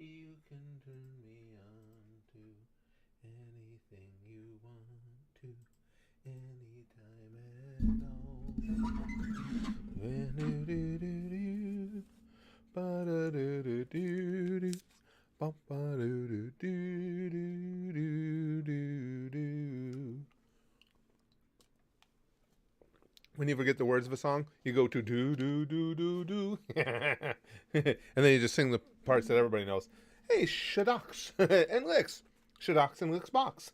You can turn me on to anything you want to, anytime at all. Ba-da-do-do-do-do. Ba-ba-do-do-do-do-do-do-do. When you forget the words of a song, you go to do do do do do, and then you just sing the parts that everybody knows. Hey, shadox and licks, shadox and licks box.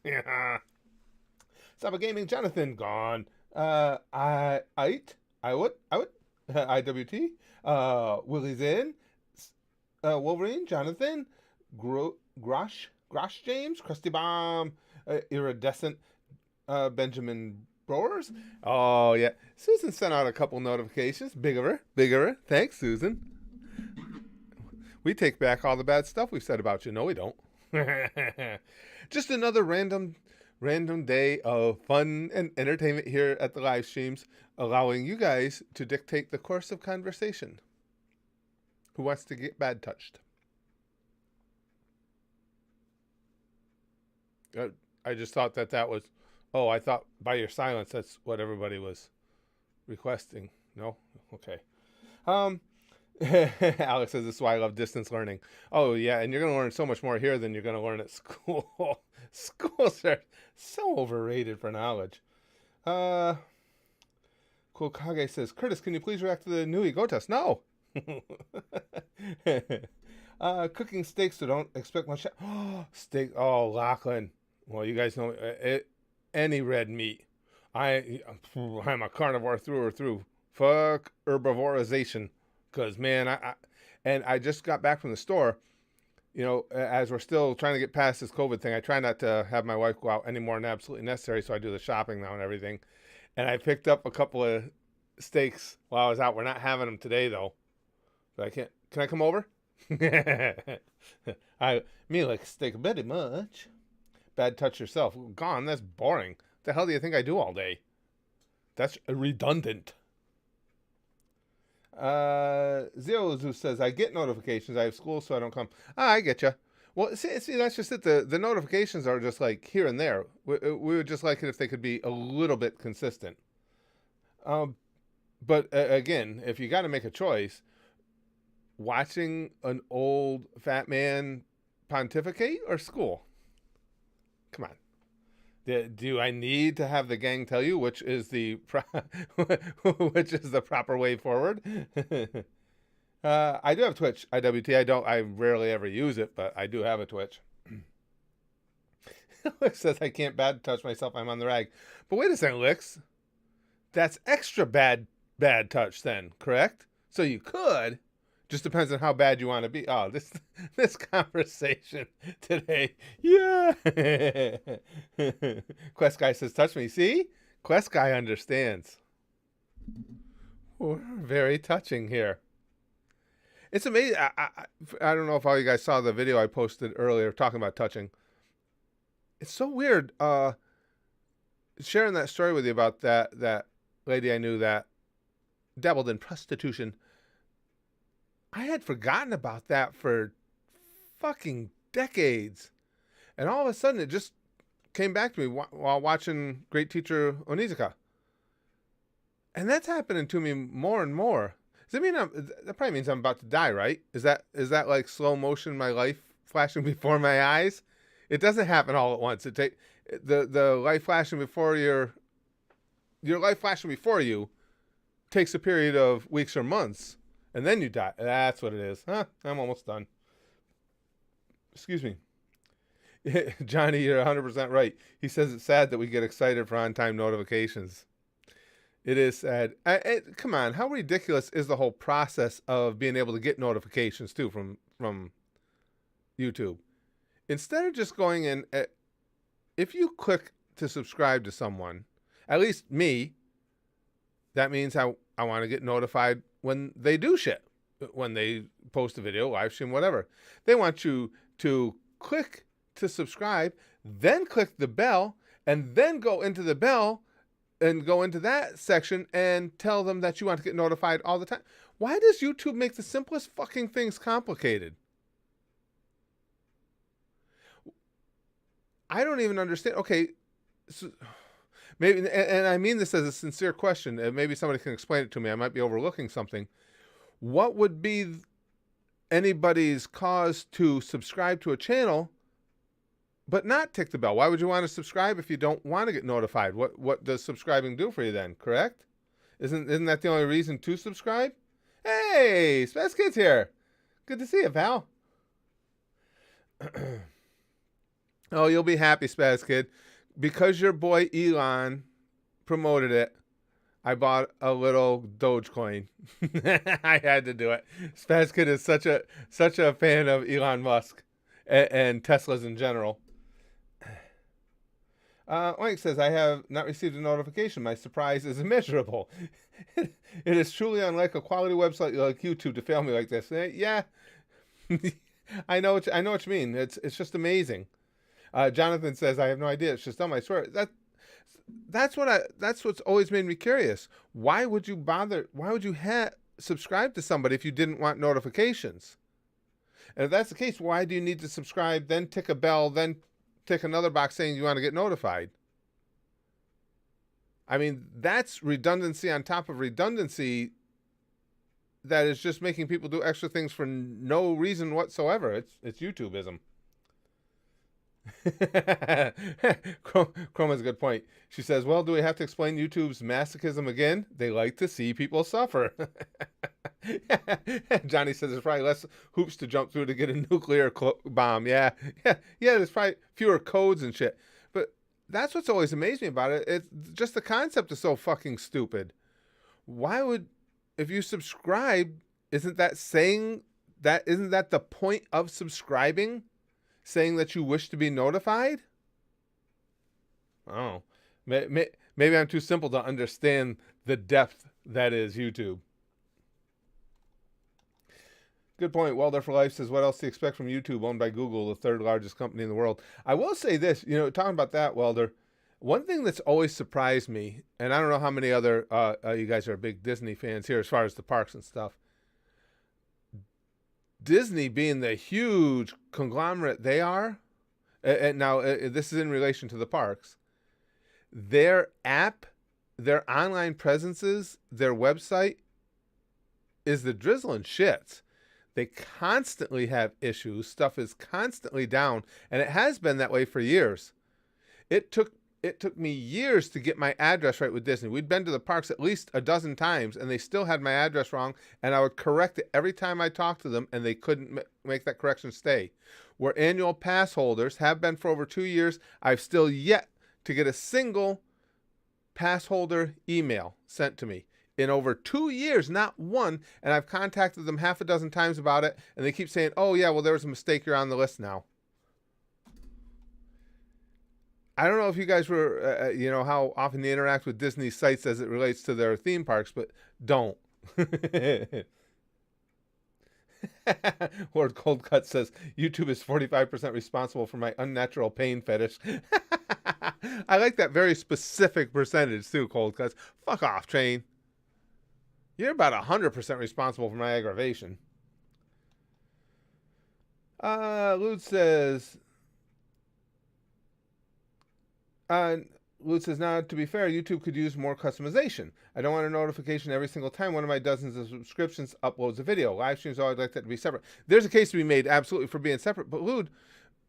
Saba Gaming, Jonathan gone. I would, IWT. Willie's in. Wolverine, Jonathan, Grosh James, Krusty Bomb, Iridescent, Benjamin Brewers. Oh, yeah. Susan sent out a couple notifications. Big of her. Thanks, Susan. We take back all the bad stuff we've said about you. No, we don't. Just another random day of fun and entertainment here at the live streams, allowing you guys to dictate the course of conversation. Who wants to get bad touched? I just thought that was... Oh, I thought by your silence, that's what everybody was requesting. No? Okay. Alex says, this is why I love distance learning. Oh, yeah, and you're going to learn so much more here than you're going to learn at school. Schools are so overrated for knowledge. Cool Kage says, Curtis, can you please react to the new Go test? No! Cooking steaks, so don't expect much. Steak. Oh, Lachlan. Well, you guys know any red meat. I'm a carnivore through or through. Fuck herbivorization. Because, man, I just got back from the store. You know, as we're still trying to get past this COVID thing, I try not to have my wife go out any more than absolutely necessary, so I do the shopping now and everything. And I picked up a couple of steaks while I was out. We're not having them today, though. But I can't. Can I come over? Me like steak very much. Bad touch yourself. Gone. That's boring. What the hell do you think I do all day? That's redundant. Zero Zoo says, I get notifications. I have school, so I don't come. I get you. Well, see, that's just it. The notifications are just like here and there. We would just like it if they could be a little bit consistent. But again, if you got to make a choice, watching an old fat man pontificate or school? Come on. Do I need to have the gang tell you which is the which is the proper way forward? I do have Twitch, IWT. I rarely ever use it, but I do have a Twitch. Lix says I can't bad touch myself. I'm on the rag. But wait a second, Lix. That's extra bad touch then, correct? So you could. Just depends on how bad you want to be. Oh, this conversation today. Yeah. Quest Guy says, touch me. See? Quest Guy understands. We're very touching here. It's amazing. I don't know if all you guys saw the video I posted earlier talking about touching. It's so weird sharing that story with you about that lady I knew that dabbled in prostitution. I had forgotten about that for fucking decades. And all of a sudden, it just came back to me while watching Great Teacher Onizuka. And that's happening to me more and more. Does that mean that probably means I'm about to die, right? Is that like slow motion, my life flashing before my eyes? It doesn't happen all at once. It take the life flashing before your life flashing before you takes a period of weeks or months. And then you die. That's what it is. Huh? I'm almost done. Excuse me. Johnny, you're 100% right. He says it's sad that we get excited for on-time notifications. It is sad. Come on. How ridiculous is the whole process of being able to get notifications, too, from YouTube? Instead of just going in, if you click to subscribe to someone, at least me, that means I want to get notified when they do shit, when they post a video, live stream, whatever. They want you to click to subscribe, then click the bell, and then go into the bell and go into that section and tell them that you want to get notified all the time. Why does YouTube make the simplest fucking things complicated? I don't even understand. Okay, so maybe, and I mean this as a sincere question. Maybe somebody can explain it to me. I might be overlooking something. What would be anybody's cause to subscribe to a channel but not tick the bell? Why would you want to subscribe if you don't want to get notified? What does subscribing do for you then? Correct? Isn't that the only reason to subscribe? Hey, Spaz Kid's here. Good to see you, pal. Oh, you'll be happy, Spaz Kid, because your boy Elon promoted it. I bought a little Dogecoin. I had to do it. Spaz Kid is such a fan of Elon Musk and Teslas in general. Oink says, I have not received a notification. My surprise is immeasurable. It is truly unlike a quality website like YouTube to fail me like this. Yeah, I know what you mean. It's just amazing. Jonathan says, I have no idea. It's just dumb. I swear. That's what's always made me curious. Why would you bother? Why would you subscribe to somebody if you didn't want notifications? And if that's the case, why do you need to subscribe, then tick a bell, then tick another box saying you want to get notified? I mean, that's redundancy on top of redundancy that is just making people do extra things for no reason whatsoever. It's YouTubeism. Chrome has a good point. She says, well, do we have to explain YouTube's masochism again? They like to see people suffer. Johnny says there's probably less hoops to jump through to get a nuclear bomb. Yeah, there's probably fewer codes and shit. But that's what's always amazed me about it. It's just the concept is so fucking stupid. Why would, if you subscribe, isn't that the point of subscribing? Saying that you wish to be notified? Oh, maybe I'm too simple to understand the depth that is YouTube. Good point. Welder for Life says, what else do you expect from YouTube, owned by Google, the third largest company in the world? I will say this, talking about that, Welder, one thing that's always surprised me, and I don't know how many other, you guys are big Disney fans here as far as the parks and stuff. Disney being the huge conglomerate they are, and now this is in relation to the parks, their app, their online presences, their website is the drizzling shits. They constantly have issues. Stuff is constantly down, and it has been that way for years. It took me years to get my address right with Disney. We'd been to the parks at least a dozen times, and they still had my address wrong, and I would correct it every time I talked to them, and they couldn't make that correction stay. We're annual pass holders, have been for over 2 years. I've still yet to get a single pass holder email sent to me. In over 2 years, not one, and I've contacted them half a dozen times about it, and they keep saying, oh yeah, well there was a mistake, you're on the list now. I don't know if you guys were, how often they interact with Disney sites as it relates to their theme parks, but don't. Lord Cold Cut says, YouTube is 45% responsible for my unnatural pain fetish. I like that very specific percentage too, Cold Cuts. Fuck off, Train. You're about 100% responsible for my aggravation. Lud says... Lud says, now, to be fair, YouTube could use more customization. I don't want a notification every single time one of my dozens of subscriptions uploads a video. Live streams, I'd like that to be separate. There's a case to be made, absolutely, for being separate. But, Lud,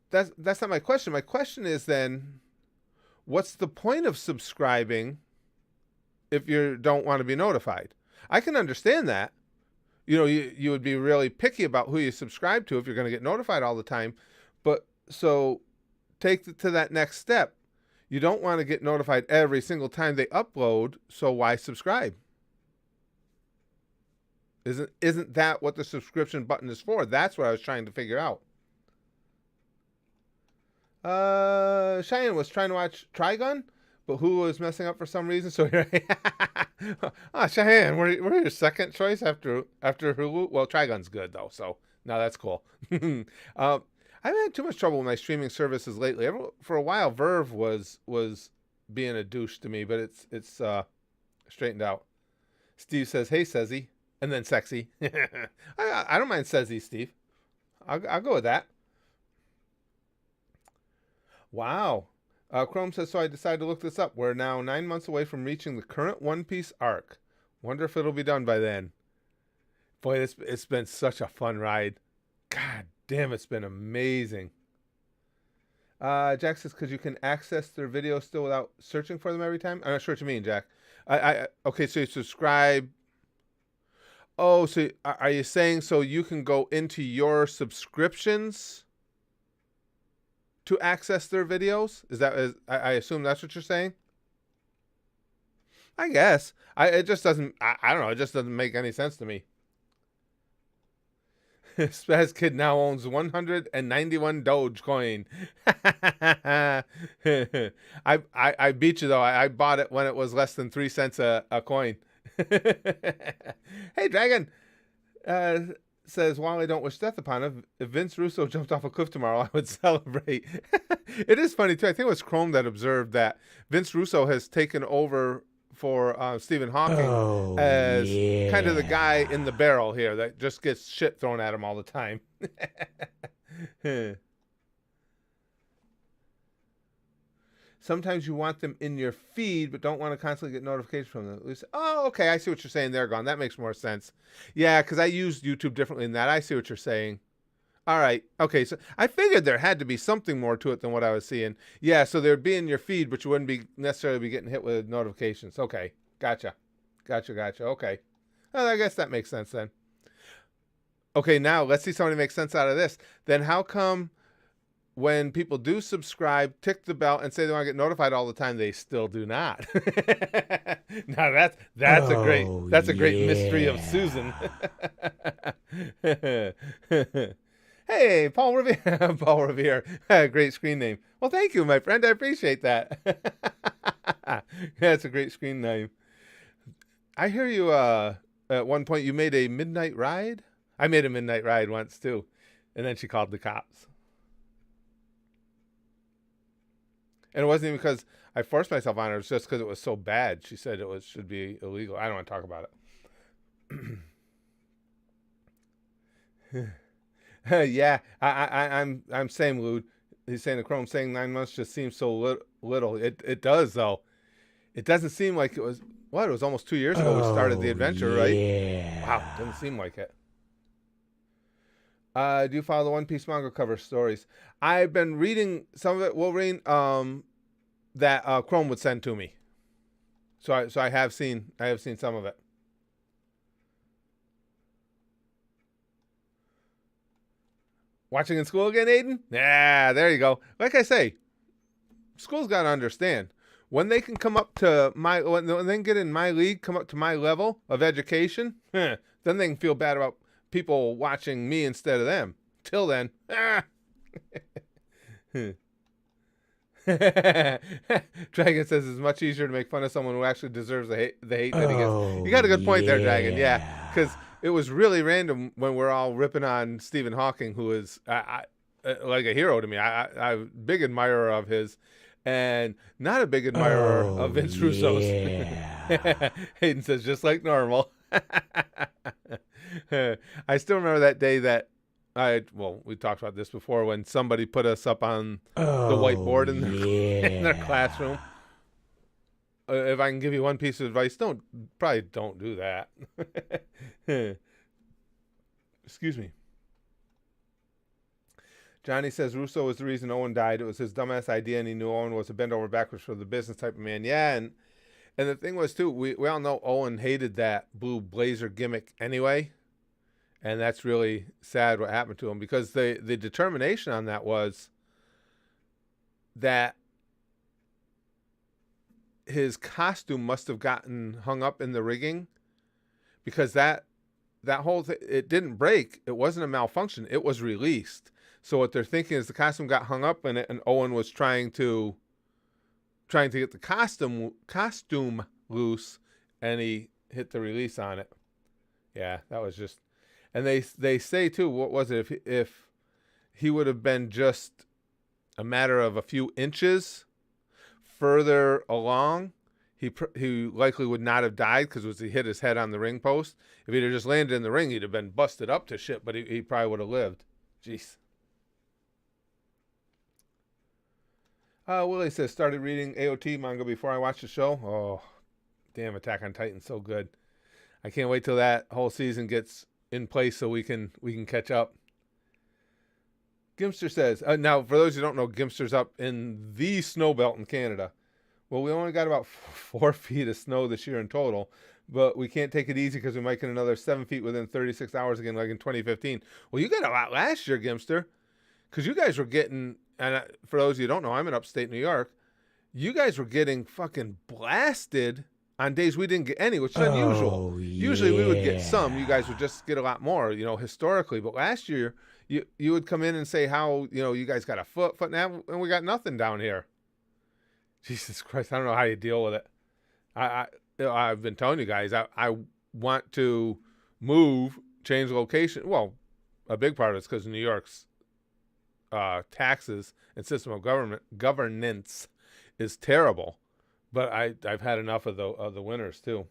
that's not my question. My question is then, what's the point of subscribing if you don't want to be notified? I can understand that. You would be really picky about who you subscribe to if you're going to get notified all the time. But, so, take it to that next step. You don't want to get notified every single time they upload, so why subscribe? Isn't that what the subscription button is for? That's what I was trying to figure out. Cheyenne was trying to watch Trigun, but Hulu was messing up for some reason. So here, Cheyenne, we're your second choice after Hulu. Well, Trigun's good though, so now that's cool. I've had too much trouble with my streaming services lately. For a while, Verve was being a douche to me, but it's straightened out. Steve says, "Hey, Sezzy," and then sexy. I don't mind Sezzy, Steve. I'll go with that. Wow. Chrome says, so I decided to look this up. We're now 9 months away from reaching the current One Piece arc. Wonder if it'll be done by then. Boy, it's been such a fun ride. God damn, it's been amazing. Jack says, because you can access their videos still without searching for them every time. I'm not sure what you mean, Jack. Okay, so you subscribe. Oh, so are you saying so you can go into your subscriptions to access their videos? I assume that's what you're saying? I guess. It just doesn't, I don't know, it just doesn't make any sense to me. Spaz Kid now owns 191 Dogecoin. I beat you though. I bought it when it was less than 3 cents a coin. Hey, Dragon says, while I don't wish death upon him, if Vince Russo jumped off a cliff tomorrow, I would celebrate. It is funny too. I think it was Chrome that observed that Vince Russo has taken over for Stephen Hawking as kind of the guy in the barrel here that just gets shit thrown at him all the time. Sometimes you want them in your feed, but don't want to constantly get notifications from them. Oh, okay. I see what you're saying there, Gone. That makes more sense. Yeah, because I use YouTube differently than that. I see what you're saying. All right. Okay. So I figured there had to be something more to it than what I was seeing. Yeah. So there'd be in your feed, but you wouldn't be necessarily be getting hit with notifications. Okay. Gotcha. Okay. Well, I guess that makes sense then. Okay. Now let's see somebody make sense out of this. Then how come when people do subscribe, tick the bell, and say they want to get notified all the time, they still do not? Now that's a great mystery of Susan. Hey, Paul Revere. Paul Revere. Great screen name. Well, thank you, my friend. I appreciate that. That's a great screen name. I hear you at one point you made a midnight ride. I made a midnight ride once too. And then she called the cops. And it wasn't even because I forced myself on her. It was just because it was so bad. She said it should be illegal. I don't want to talk about it. Yeah, I'm saying, Lude. He's saying the Chrome saying 9 months just seems so little. It does though. It doesn't seem like it was. What? It was almost 2 years ago we started the adventure, right? Wow, doesn't seem like it. Do you follow the One Piece manga cover stories? I've been reading some of it, Wolverine, that Chrome would send to me. So I have seen some of it. Watching in school again, Aiden? Yeah, there you go. Like I say, school's got to understand. When they can come up to when they can get in my league, come up to my level of education, then they can feel bad about people watching me instead of them. Till then, Dragon says it's much easier to make fun of someone who actually deserves the hate that he gets. You got a good point there, Dragon. Yeah, because it was really random when we're all ripping on Stephen Hawking, who is like a hero to me. I'm a big admirer of his, and not a big admirer of Vince Russo's. Hayden says just like normal. I still remember that day that we talked about this before when somebody put us up on the whiteboard in their classroom. If I can give you one piece of advice, probably don't do that. Excuse me. Johnny says Russo was the reason Owen died. It was his dumbass idea, and he knew Owen was a bend over backwards for the business type of man. Yeah, and the thing was too, we all know Owen hated that blue blazer gimmick anyway. And that's really sad what happened to him, because the determination on that was that his costume must have gotten hung up in the rigging, because that whole thing, it didn't break. It wasn't a malfunction. It was released. So what they're thinking is the costume got hung up in it, and Owen was trying to get the costume loose, and he hit the release on it. Yeah, that was just. And they say too, what was it? If he would have been just a matter of a few inches further along, he likely would not have died, because he hit his head on the ring post. If he'd have just landed in the ring, he'd have been busted up to shit, but he probably would have lived. Jeez. Willie says, started reading AOT manga before I watched the show. Oh, damn, Attack on Titan's so good. I can't wait till that whole season gets in place so we can catch up. Gimster says, now for those who don't know, Gimster's up in the snow belt in Canada. Well, we only got about 4 feet of snow this year in total, but we can't take it easy because we might get another 7 feet within 36 hours again, like in 2015. Well, you got a lot last year, Gimster, because you guys were getting, and for those of you who don't know, I'm in upstate New York. You guys were getting fucking blasted on days we didn't get any, which is unusual. Oh, Usually we would get some. yeah. You guys would just get a lot more, historically. But last year, you would come in and say how, you guys got a foot and a half, and we got nothing down here. Jesus Christ, I don't know how you deal with it. I've been telling you guys, I want to move, change location. Well, a big part of it's because New York's taxes and system of governance is terrible. But I've had enough of the winters too.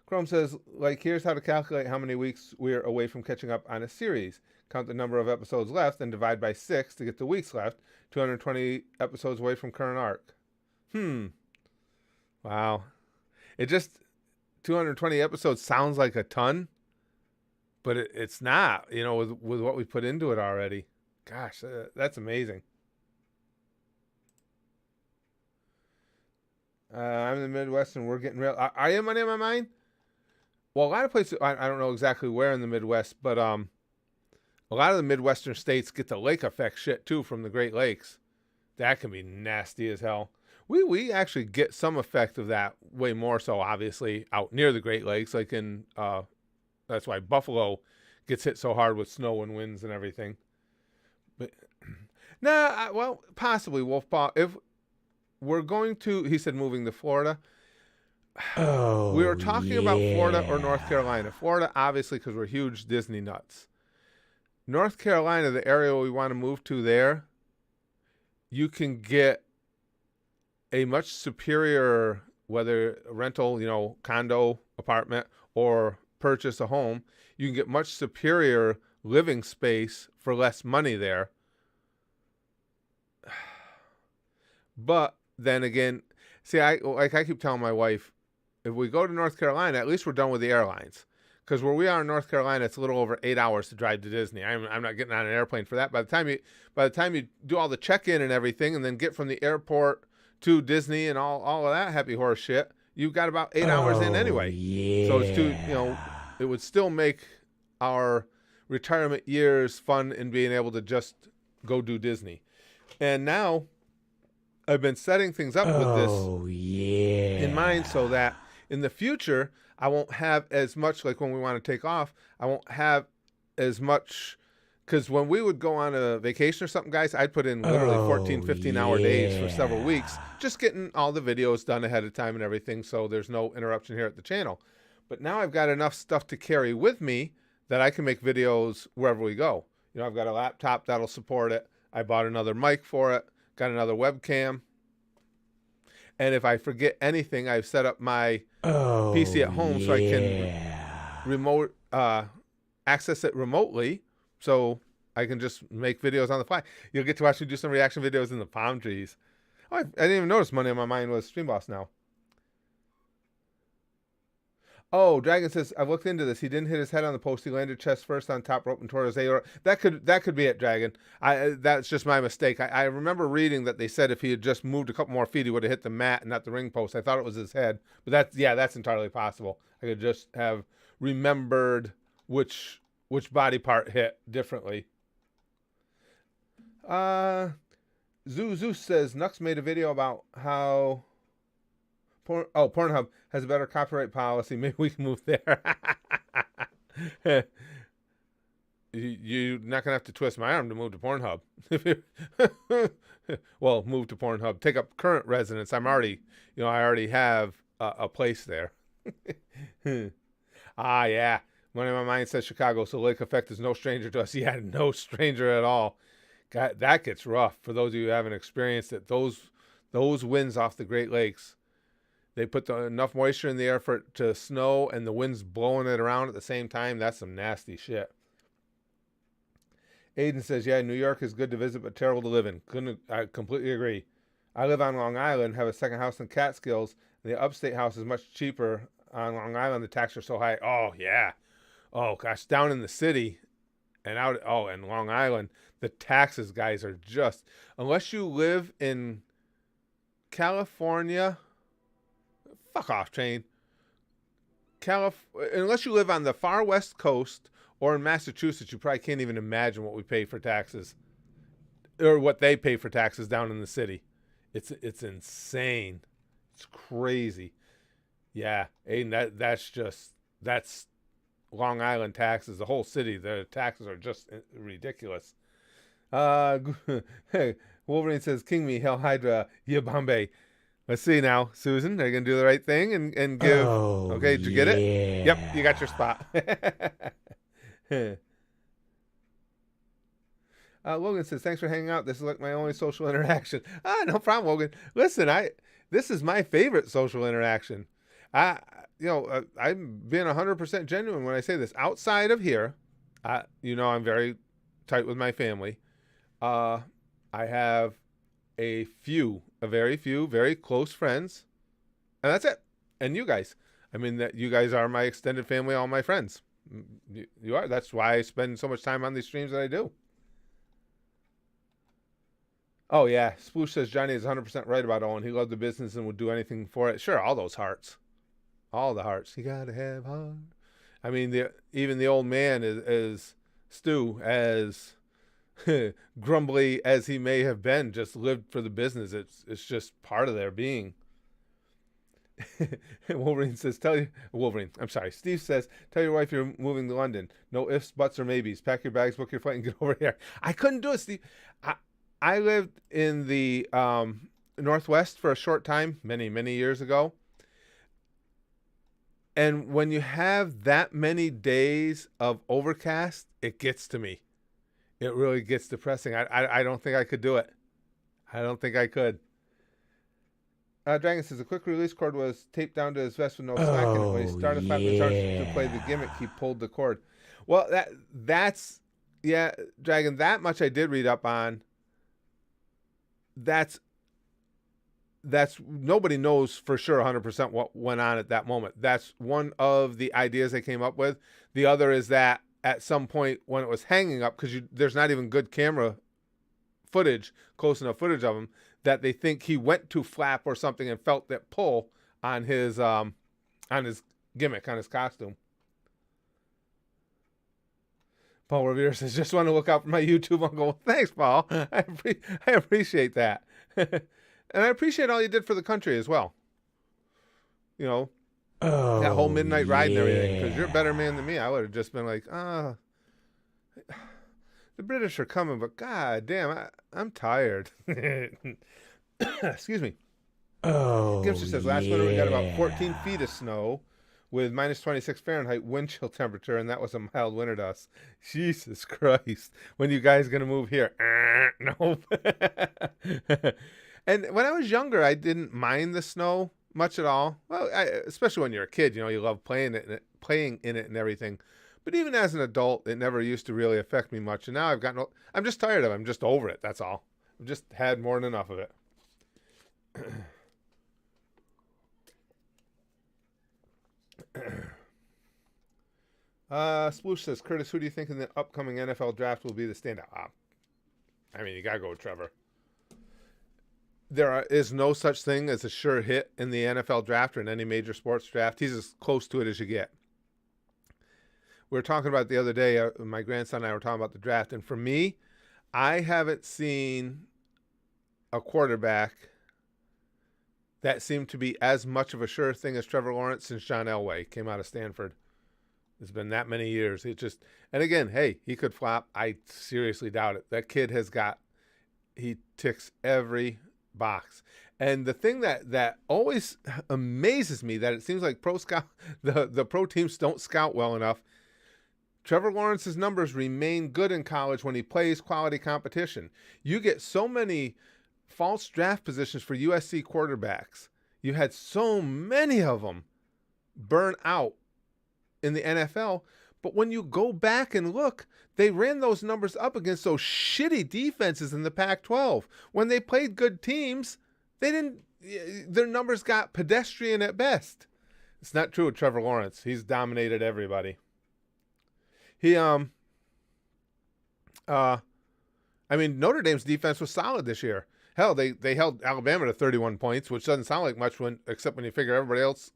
Chrome says, here's how to calculate how many weeks we're away from catching up on a series. Count the number of episodes left and divide by 6 to get the weeks left. 220 episodes away from current arc. Wow. It just, 220 episodes sounds like a ton, but it's not, with what we put into it already. Gosh, that's amazing. I'm in the Midwest and we're getting real. Are you money on my mind? Well, a lot of places, I don't know exactly where in the Midwest, but a lot of the Midwestern states get the lake effect shit too from the Great Lakes. That can be nasty as hell. We actually get some effect of that, way more so, obviously, out near the Great Lakes, like in, that's why Buffalo gets hit so hard with snow and winds and everything. But, well, possibly Wolfpaw. If we're going to, he said moving to Florida. Oh, We were talking about Florida or North yeah. Carolina. Florida, obviously, because we're huge Disney nuts. North Carolina, the area we want to move to there, you can get a much superior, whether rental, condo, apartment, or purchase a home, you can get much superior living space for less money there. But then again, see, I keep telling my wife, if we go to North Carolina, at least we're done with the airlines. Because where we are in North Carolina, it's a little over 8 hours to drive to Disney. I'm not getting on an airplane for that. By the time you do all the check-in and everything, and then get from the airport to Disney and all of that happy horse shit, you've got about 8 hours in anyway. Yeah. So it's it would still make our retirement years fun in being able to just go do Disney. And now I've been setting things up with this in mind so that in the future, I won't have as much, like when we want to take off, I won't have as much, because when we would go on a vacation or something, guys, I'd put in literally 14, 15-hour days for several weeks, just getting all the videos done ahead of time and everything, so there's no interruption here at the channel. But now I've got enough stuff to carry with me that I can make videos wherever we go. I've got a laptop that'll support it. I bought another mic for it, got another webcam. And if I forget anything, I've set up my PC at home so I can remote access it remotely, so I can just make videos on the fly. You'll get to watch me do some reaction videos in the palm trees. Oh, I didn't even notice money on my mind was Stream Boss now. Oh, Dragon says, I've looked into this. He didn't hit his head on the post. He landed chest first on top rope and tore his aorta. That could be it, Dragon. That's just my mistake. I remember reading that they said if he had just moved a couple more feet, he would have hit the mat and not the ring post. I thought it was his head. But that's entirely possible. I could just have remembered which body part hit differently. Zeus says, Nux made a video about how Pornhub has a better copyright policy. Maybe we can move there. You're not going to have to twist my arm to move to Pornhub. Well, move to Pornhub. Take up current residence. I already have a place there. Yeah. Money in my mind says Chicago, so lake effect is no stranger to us. Yeah, no stranger at all. God, that gets rough for those of you who haven't experienced it. Those winds off the Great Lakes, they put enough moisture in the air for it to snow, and the wind's blowing it around at the same time. That's some nasty shit. Aiden says, yeah, New York is good to visit, but terrible to live in. I completely agree. I live on Long Island, have a second house in Catskills. And the upstate house is much cheaper on Long Island. The taxes are so high. Oh, yeah. Oh, gosh. Down in the city and in Long Island, the taxes, guys, are just, unless you live in California, fuck off, Train. Unless you live on the far west coast or in Massachusetts, you probably can't even imagine what we pay for taxes or what they pay for taxes down in the city. It's insane. It's crazy. Yeah, Aiden, that's Long Island taxes. The whole city, the taxes are just ridiculous. Hey, Wolverine says, "King me, Hell Hydra, yeah, Bombay." Let's see now, Susan. Are you gonna do the right thing and give? Oh, Okay, did you get it? Yep, you got your spot. Logan says, "Thanks for hanging out. This is like my only social interaction." No problem, Logan. Listen, this is my favorite social interaction. I'm being 100% genuine when I say this. Outside of here, I'm very tight with my family. I have a very few, very close friends, and that's it. And you guys, that you guys are my extended family, all my friends. You are. That's why I spend so much time on these streams that I do. Oh yeah, Sploosh says Johnny is 100% right about Owen. He loved the business and would do anything for it. Sure, all those hearts, all the hearts. You gotta have heart. Even the old man is Stu, as grumbly as he may have been, just lived for the business. It's just part of their being. Wolverine says, Steve says, tell your wife you're moving to London. No ifs, buts, or maybes. Pack your bags, book your flight, and get over here. I couldn't do it, Steve. I lived in the Northwest for a short time, many, many years ago. And when you have that many days of overcast, it gets to me. It really gets depressing. I don't think I could do it. I don't think I could. Dragon says the quick release cord was taped down to his vest with no slack in it. When he started flapping to play the gimmick, he pulled the cord. Well, that's Dragon. That much I did read up on. That's nobody knows for sure 100% what went on at that moment. That's one of the ideas they came up with. The other is that at some point when it was hanging up, because there's not even good camera footage, close enough footage of him, that they think he went to flap or something and felt that pull on his gimmick, on his costume. Paul Revere says, just want to look out for my YouTube uncle. Thanks, Paul. I appreciate that. And I appreciate all you did for the country as well. That whole midnight ride and everything, because you're a better man than me. I would have just been like, the British are coming, but god damn, I'm tired. Excuse me. Gibson says, last winter we got about 14 feet of snow with minus 26 Fahrenheit wind chill temperature, and that was a mild winter to us. Jesus Christ. When you guys going to move here? Nope. And when I was younger, I didn't mind the snow much at all. Well, especially when you're a kid, you love playing in it and everything. But even as an adult, it never used to really affect me much. And now I'm just tired of it. I'm just over it. That's all. I've just had more than enough of it. Sploosh says, Curtis, who do you think in the upcoming NFL draft will be the standout? You got to go with Trevor. There is no such thing as a sure hit in the NFL draft or in any major sports draft. He's as close to it as you get. We were talking about the other day, my grandson and I were talking about the draft, and for me, I haven't seen a quarterback that seemed to be as much of a sure thing as Trevor Lawrence since John Elway came out of Stanford. It's been that many years. And again, hey, he could flop. I seriously doubt it. That kid he ticks every box. And the thing that always amazes me, that it seems like the pro teams don't scout well enough. Trevor Lawrence's numbers remain good in college when he plays quality competition. You get so many false draft positions for USC quarterbacks. You had so many of them burn out in the NFL, But when you go back and look, they ran those numbers up against those shitty defenses in the Pac-12. When they played good teams, their numbers got pedestrian at best. It's not true with Trevor Lawrence. He's dominated everybody. Notre Dame's defense was solid this year. Hell, they held Alabama to 31 points, which doesn't sound like much except when you figure everybody else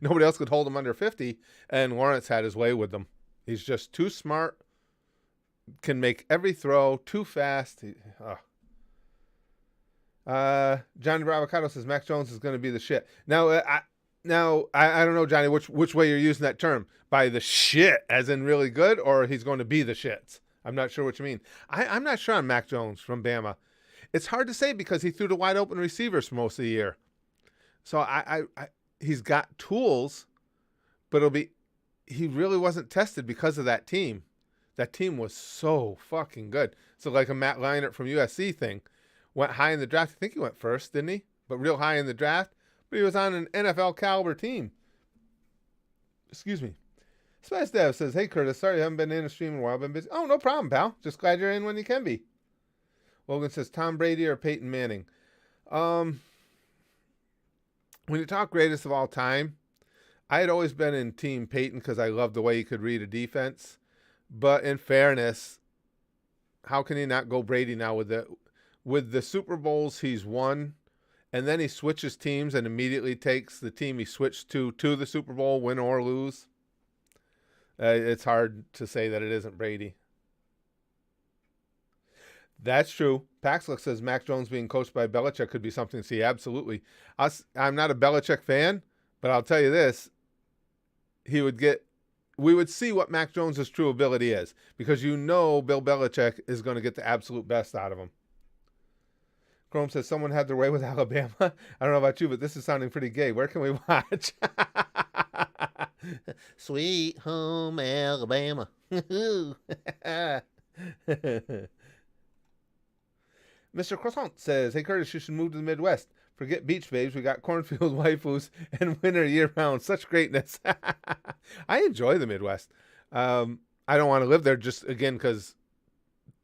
nobody else could hold them under 50, and Lawrence had his way with them. He's just too smart, can make every throw, too fast. Johnny Bravocado says Mac Jones is going to be the shit. Now, I don't know, Johnny, which way you're using that term. By the shit, as in really good, or he's going to be the shits. I'm not sure what you mean. I'm not sure on Mac Jones from Bama. It's hard to say because he threw to wide open receivers for most of the year. So he's got tools, but he really wasn't tested because of that team. That team was so fucking good. So like a Matt Leinart from USC thing. Went high in the draft. I think he went first, didn't he? But real high in the draft. But he was on an NFL caliber team. Excuse me. Spice Dev says, hey, Curtis, sorry I haven't been in a stream in a while. I've been busy. Oh, no problem, pal. Just glad you're in when you can be. Logan says, Tom Brady or Peyton Manning? When you talk greatest of all time, I had always been in Team Peyton because I loved the way he could read a defense. But in fairness, how can he not go Brady now with the Super Bowls he's won, and then he switches teams and immediately takes the team he switched to the Super Bowl, win or lose? It's hard to say that it isn't Brady. That's true. Paxlock says Mac Jones being coached by Belichick could be something to see. Absolutely. I'm not a Belichick fan, but I'll tell you this. We would see what Mac Jones' true ability is, because Bill Belichick is going to get the absolute best out of him. Chrome says someone had their way with Alabama. I don't know about you, but this is sounding pretty gay. Where can we watch? Sweet home Alabama. Mr. Croissant says, hey, Curtis, you should move to the Midwest. Forget beach babes. We got cornfield waifus and winter year-round. Such greatness. I enjoy the Midwest. I don't want to live there just, again, because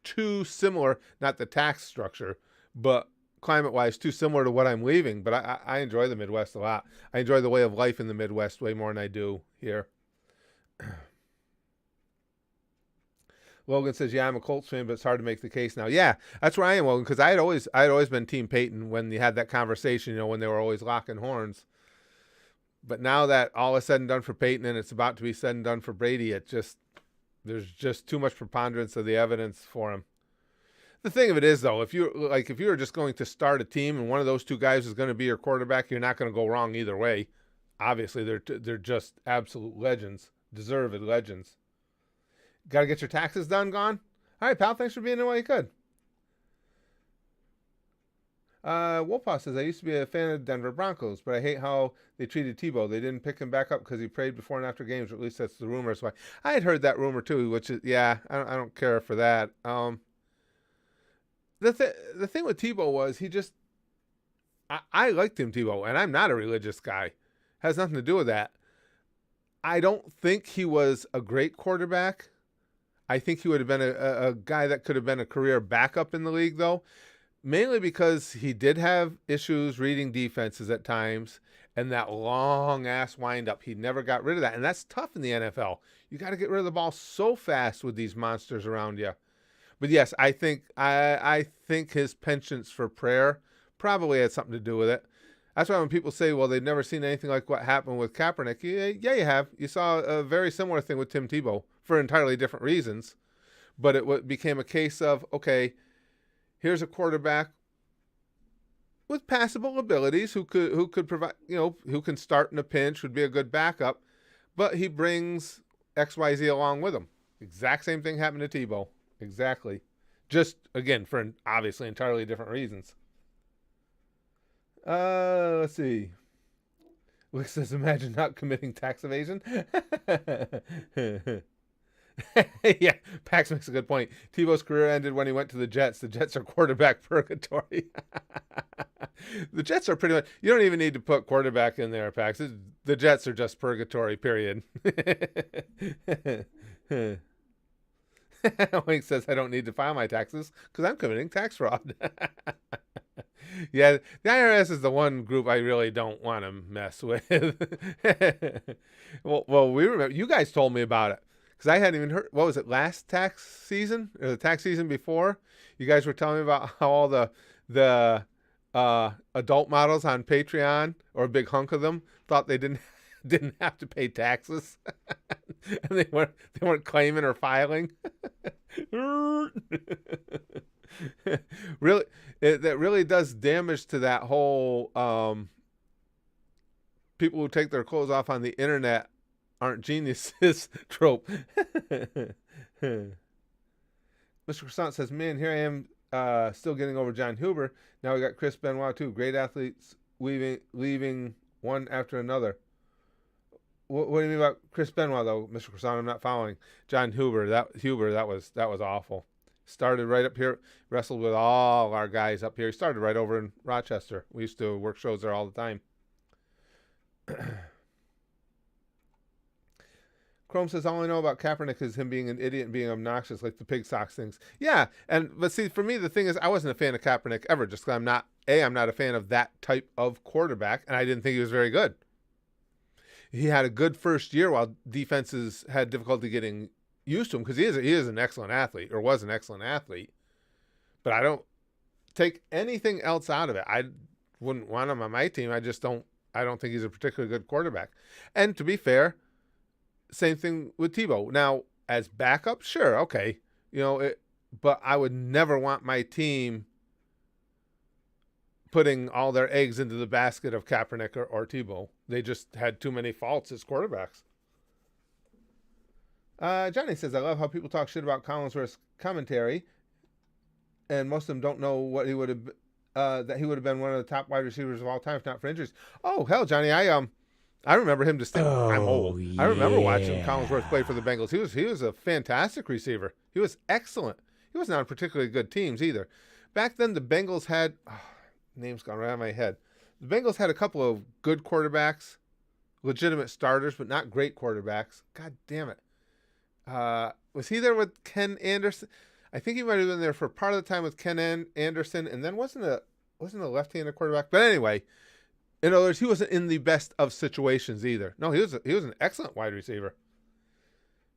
too similar, not the tax structure, but climate-wise, too similar to what I'm leaving. But I enjoy the Midwest a lot. I enjoy the way of life in the Midwest way more than I do here. Logan says, yeah, I'm a Colts fan, but it's hard to make the case now. Yeah, that's where I am, Logan, because I had always been Team Peyton when you had that conversation, when they were always locking horns. But now that all is said and done for Peyton and it's about to be said and done for Brady, there's just too much preponderance of the evidence for him. The thing of it is, though, if you were just going to start a team and one of those two guys is going to be your quarterback, you're not going to go wrong either way. Obviously, they're just absolute legends, deserved legends. Got to get your taxes done, gone? All right, pal. Thanks for being in while you could. Wolfpaw says, I used to be a fan of Denver Broncos, but I hate how they treated Tebow. They didn't pick him back up because he prayed before and after games, or at least that's the rumor. So I had heard that rumor too, which is, yeah, I don't care for that. The thing with Tebow was I liked him, Tebow, and I'm not a religious guy. Has nothing to do with that. I don't think he was a great quarterback. I think he would have been a guy that could have been a career backup in the league, though, mainly because he did have issues reading defenses at times, and that long-ass windup, he never got rid of that, and that's tough in the NFL. You got to get rid of the ball so fast with these monsters around you. But yes, I think his penchant for prayer probably had something to do with it. That's why when people say, well, they've never seen anything like what happened with Kaepernick, yeah, you have. You saw a very similar thing with Tim Tebow for entirely different reasons. But it became a case of, okay, here's a quarterback with passable abilities who could provide, who can start in a pinch, would be a good backup, but he brings XYZ along with him. Exact same thing happened to Tebow. Exactly. Just, again, for obviously entirely different reasons. Let's see. Wick says, imagine not committing tax evasion. Yeah, Pax makes a good point. Tebow's career ended when he went to the Jets. The Jets are quarterback purgatory. The Jets are pretty much, you don't even need to put quarterback in there, Pax. The Jets are just purgatory, period. Wink says, I don't need to file my taxes because I'm committing tax fraud. Yeah, the IRS is the one group I really don't want to mess with. Well, we remember, you guys told me about it because I hadn't even heard. What was it, last tax season or the tax season before? You guys were telling me about how all the adult models on Patreon, or a big hunk of them, thought they didn't have to pay taxes, and they weren't claiming or filing. Really, that really does damage to that whole people who take their clothes off on the internet aren't geniuses trope. Mr. Croissant says, man, here I am still getting over John Huber. Now we got Chris Benoit too. Great athletes leaving one after another. What do you mean about Chris Benoit though, Mr. Croissant? I'm not following. John Huber, that was awful. Started right up here, wrestled with all our guys up here. He started right over in Rochester. We used to work shows there all the time. Chrome says, all I know about Kaepernick is him being an idiot and being obnoxious, like the pig socks things. Yeah, but see, for me, the thing is, I wasn't a fan of Kaepernick ever, just because I'm not a fan of that type of quarterback, and I didn't think he was very good. He had a good first year while defenses had difficulty getting used to him, because he is an excellent athlete, or was an excellent athlete. But I don't take anything else out of it. I wouldn't want him on my team. I don't think he's a particularly good quarterback. And to be fair, same thing with Tebow. Now, as backup, sure, okay. But I would never want my team putting all their eggs into the basket of Kaepernick or Tebow. They just had too many faults as quarterbacks. Johnny says, I love how people talk shit about Collinsworth's commentary, and most of them don't know what he would have, that he would have been one of the top wide receivers of all time if not for injuries. Oh, hell, Johnny, I remember him distinctly. I'm old. Yeah. I remember watching Collinsworth play for the Bengals. He was a fantastic receiver. He was excellent. He was not on particularly good teams either. Back then, the Bengals had, name's gone right out of my head. The Bengals had a couple of good quarterbacks, legitimate starters, but not great quarterbacks. God damn it. Was he there with Ken Anderson? I think he might have been there for part of the time with Ken Anderson, and then wasn't a left-handed quarterback. But anyway, in other words, he wasn't in the best of situations either. No, he was an excellent wide receiver.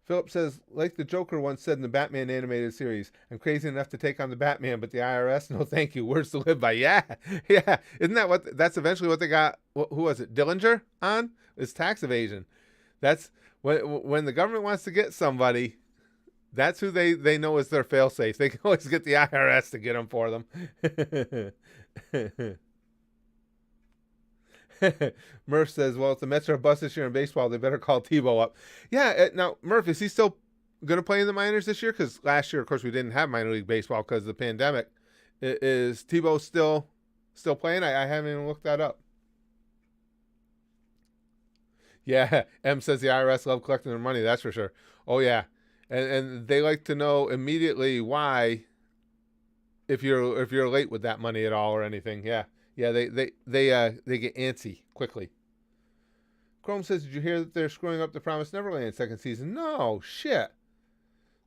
Philip says, like the Joker once said in the Batman animated series, I'm crazy enough to take on the Batman, but the IRS, no thank you. Words to live by. Yeah. Isn't that that's eventually what they got? Who was it? Dillinger on? It's tax evasion. That's when the government wants to get somebody, that's who they know is their fail-safe. They can always get the IRS to get them for them. Murph says, well, if the Mets are a bust this year in baseball, they better call Tebow up. Yeah, now, Murph, is he still going to play in the minors this year? Because last year, of course, we didn't have minor league baseball because of the pandemic. Is Tebow still playing? I haven't even looked that up. Yeah, M says the IRS love collecting their money, that's for sure. Oh, yeah. And they like to know immediately why, if you're late with that money at all or anything. Yeah. Yeah, they get antsy quickly. Chrome says, did you hear that they're screwing up the Promised Neverland second season? No, shit.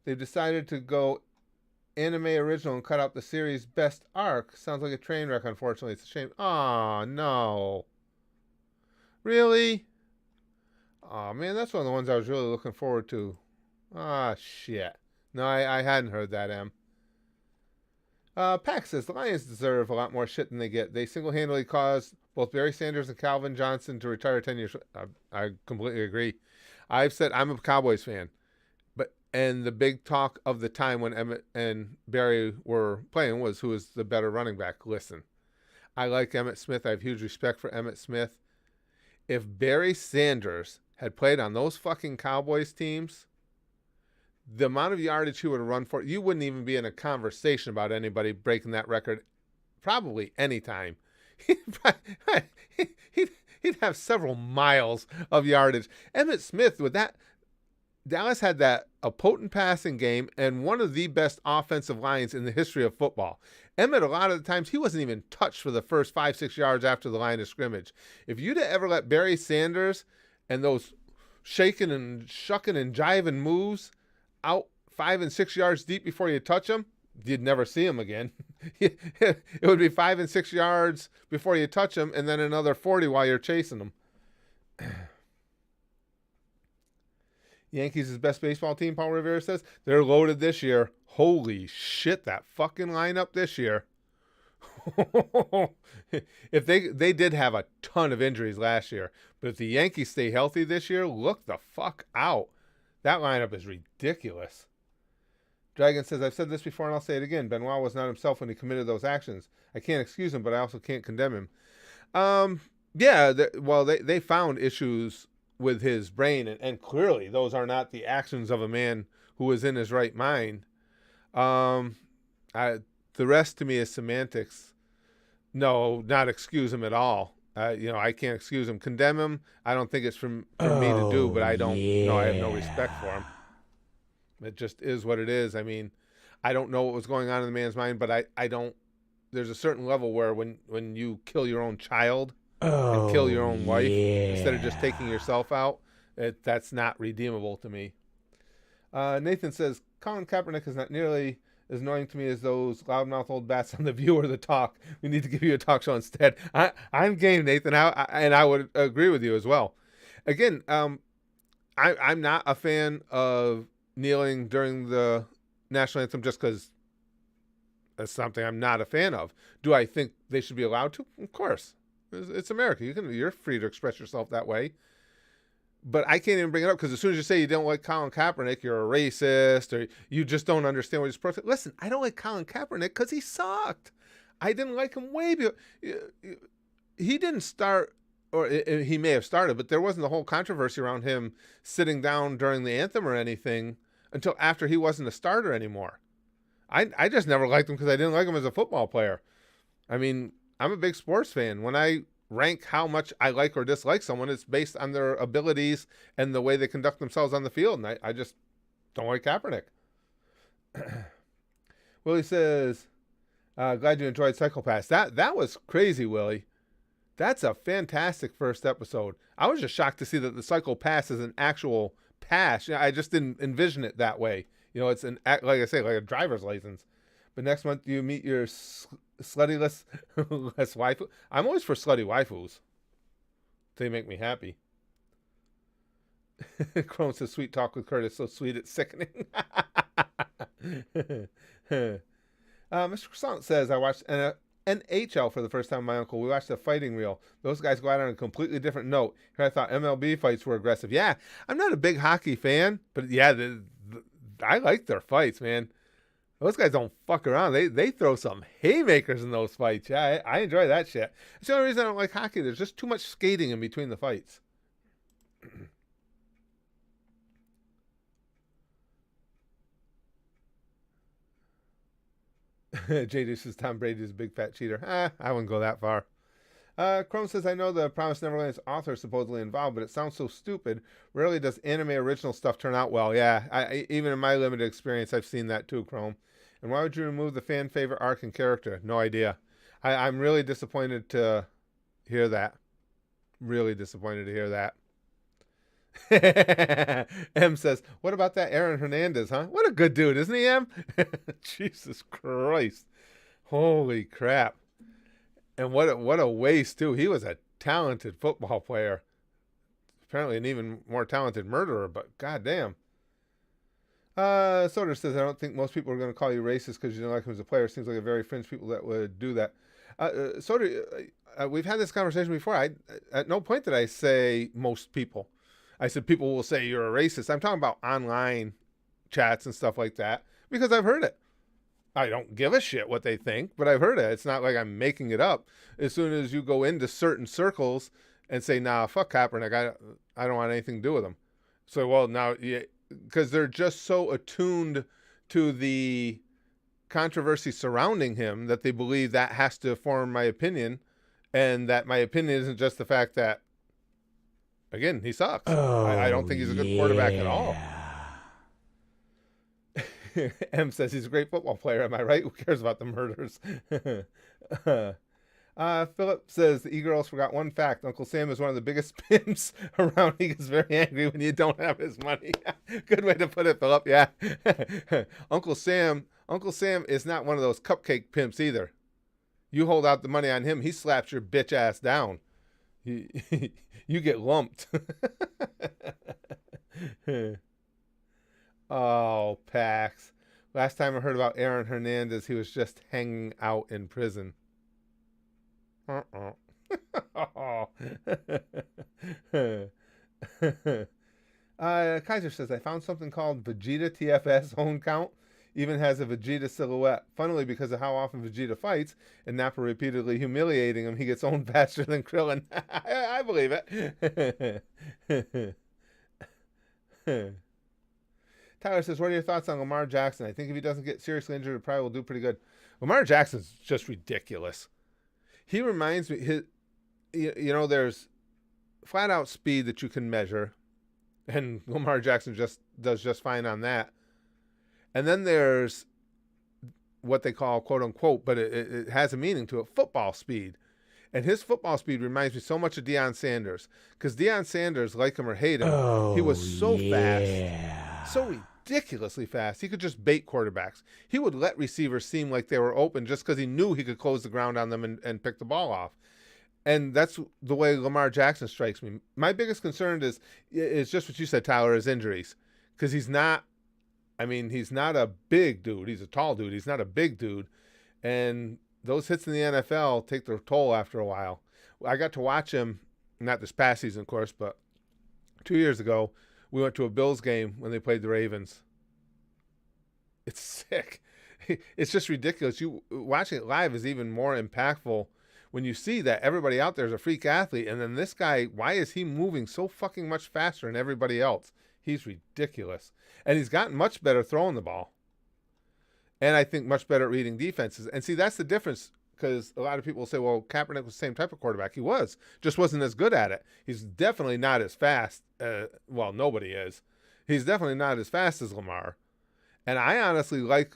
They've decided to go anime original and cut out the series' best arc. Sounds like a train wreck, unfortunately. It's a shame. Oh, no. Really? Oh, man, that's one of the ones I was really looking forward to. Ah, shit. No, I hadn't heard that, Em. Pack says, the Lions deserve a lot more shit than they get. They single-handedly caused both Barry Sanders and Calvin Johnson to retire 10 years. I completely agree. I've said I'm a Cowboys fan. And the big talk of the time when Emmett and Barry were playing was who was the better running back. Listen, I like Emmitt Smith. I have huge respect for Emmitt Smith. If Barry Sanders had played on those fucking Cowboys teams, the amount of yardage he would have run for, you wouldn't even be in a conversation about anybody breaking that record probably anytime. He'd have several miles of yardage. Emmitt Smith, with that, Dallas had a potent passing game and one of the best offensive lines in the history of football. Emmett, a lot of the times, he wasn't even touched for the first 5-6 yards after the line of scrimmage. If you'd have ever let Barry Sanders and those shaking and shucking and jiving moves out 5 and 6 yards deep before you touch him, you'd never see him again. It would be 5 and 6 yards before you touch him, and then another 40 while you're chasing him. Yankees' best baseball team, Paul Rivera says. They're loaded this year. Holy shit, that fucking lineup this year. If they did have a ton of injuries last year, but if the Yankees stay healthy this year, look the fuck out. That lineup is ridiculous. Dragon says, I've said this before and I'll say it again. Benoit was not himself when he committed those actions. I can't excuse him, but I also can't condemn him. They found issues with his brain, and clearly those are not the actions of a man who is in his right mind. The rest to me is semantics. No, not excuse him at all. I can't excuse him. Condemn him, I don't think it's for me to do, but I don't know. I have no respect for him. It just is what it is. I mean, I don't know what was going on in the man's mind, but I don't. There's a certain level where when you kill your own child and kill your own wife instead of just taking yourself out, that's not redeemable to me. Nathan says, Colin Kaepernick is not nearly as annoying to me as those loudmouth old bats on The View or The Talk. We need to give you a talk show instead. I'm game, Nathan, and I would agree with you as well. Again, I'm not a fan of kneeling during the national anthem just because that's something I'm not a fan of. Do I think they should be allowed to? Of course. It's America. You're free to express yourself that way. But I can't even bring it up because as soon as you say you don't like Colin Kaepernick, you're a racist or you just don't understand what he's protesting. Listen, I don't like Colin Kaepernick because he sucked. I didn't like him way before. He didn't start, or he may have started, but there wasn't the whole controversy around him sitting down during the anthem or anything until after he wasn't a starter anymore. I just never liked him because I didn't like him as a football player. I mean, I'm a big sports fan. When I rank how much I like or dislike someone, it's based on their abilities and the way they conduct themselves on the field. And I just don't like Kaepernick. Willie says, glad you enjoyed Psychopaths. That was crazy, Willie. That's a fantastic first episode. I was just shocked to see that the Psychopaths is an actual pass. I just didn't envision it that way. It's like I say, like a driver's license. But next month you meet your sluttyless less waifu. I'm always for slutty waifus. They make me happy. Crone says, sweet talk with Curtis. So sweet it's sickening. Mr. Croissant says, I watched NHL for the first time with my uncle. We watched a fighting reel. Those guys go out on a completely different note. Here I thought MLB fights were aggressive. Yeah, I'm not a big hockey fan, but yeah, I like their fights, man. Those guys don't fuck around. They throw some haymakers in those fights. Yeah, I enjoy that shit. It's the only reason I don't like hockey. There's just too much skating in between the fights. JD says Tom Brady is a big fat cheater. I wouldn't go that far. Chrome says, I know the Promised Neverland's author is supposedly involved, but it sounds so stupid. Rarely does anime original stuff turn out well. Yeah, even in my limited experience, I've seen that too, Chrome. And why would you remove the fan favorite arc and character? No idea. I'm really disappointed to hear that. Really disappointed to hear that. M says, what about that Aaron Hernandez, huh? What a good dude, isn't he, M? Jesus Christ. Holy crap. And what a waste, too. He was a talented football player. Apparently an even more talented murderer, but goddamn. Soder says, I don't think most people are going to call you racist because you don't like him as a player. Seems like a very fringe people that would do that. Soder, we've had this conversation before. At no point did I say most people. I said people will say you're a racist. I'm talking about online chats and stuff like that because I've heard it. I don't give a shit what they think, but I've heard it. It's not like I'm making it up. As soon as you go into certain circles and say, nah, fuck Kaepernick, I don't want anything to do with him. So, well, now, because they're just so attuned to the controversy surrounding him that they believe that has to form my opinion, and that my opinion isn't just the fact that, again, he sucks. I don't think he's a good quarterback at all. M says he's a great football player. Am I right? Who cares about the murders? Philip says the e-girls forgot one fact. Uncle Sam is one of the biggest pimps around. He gets very angry when you don't have his money. Good way to put it, Philip. Yeah. Uncle Sam is not one of those cupcake pimps either. You hold out the money on him, he slaps your bitch ass down. You get lumped. Oh, Pax. Last time I heard about Aaron Hernandez, he was just hanging out in prison. Kaiser says, I found something called Vegeta TFS home count. Even has a Vegeta silhouette. Funnily, because of how often Vegeta fights and Nappa repeatedly humiliating him, he gets owned faster than Krillin. I believe it. Tyler says, what are your thoughts on Lamar Jackson? I think if he doesn't get seriously injured, he probably will do pretty good. Lamar Jackson's just ridiculous. He reminds me, there's flat out speed that you can measure, and Lamar Jackson does just fine on that. And then there's what they call quote unquote, but it has a meaning to it, football speed. And his football speed reminds me so much of Deion Sanders. Because Deion Sanders, like him or hate him, he was so fast. So ridiculously fast. He could just bait quarterbacks. He would let receivers seem like they were open just because he knew he could close the ground on them and pick the ball off. And that's the way Lamar Jackson strikes me. My biggest concern is just what you said, Tyler, is injuries. Because he's not a big dude. He's a tall dude. He's not a big dude. And those hits in the NFL take their toll after a while. I got to watch him, not this past season, of course, but 2 years ago, we went to a Bills game when they played the Ravens. It's sick. It's just ridiculous. Watching it live is even more impactful when you see that everybody out there is a freak athlete, and then this guy, why is he moving so fucking much faster than everybody else? He's ridiculous. And he's gotten much better throwing the ball. And I think much better at reading defenses. And see, that's the difference, because a lot of people say, well, Kaepernick was the same type of quarterback. He was. Just wasn't as good at it. He's definitely not as fast. Well, nobody is. He's definitely not as fast as Lamar. And I honestly like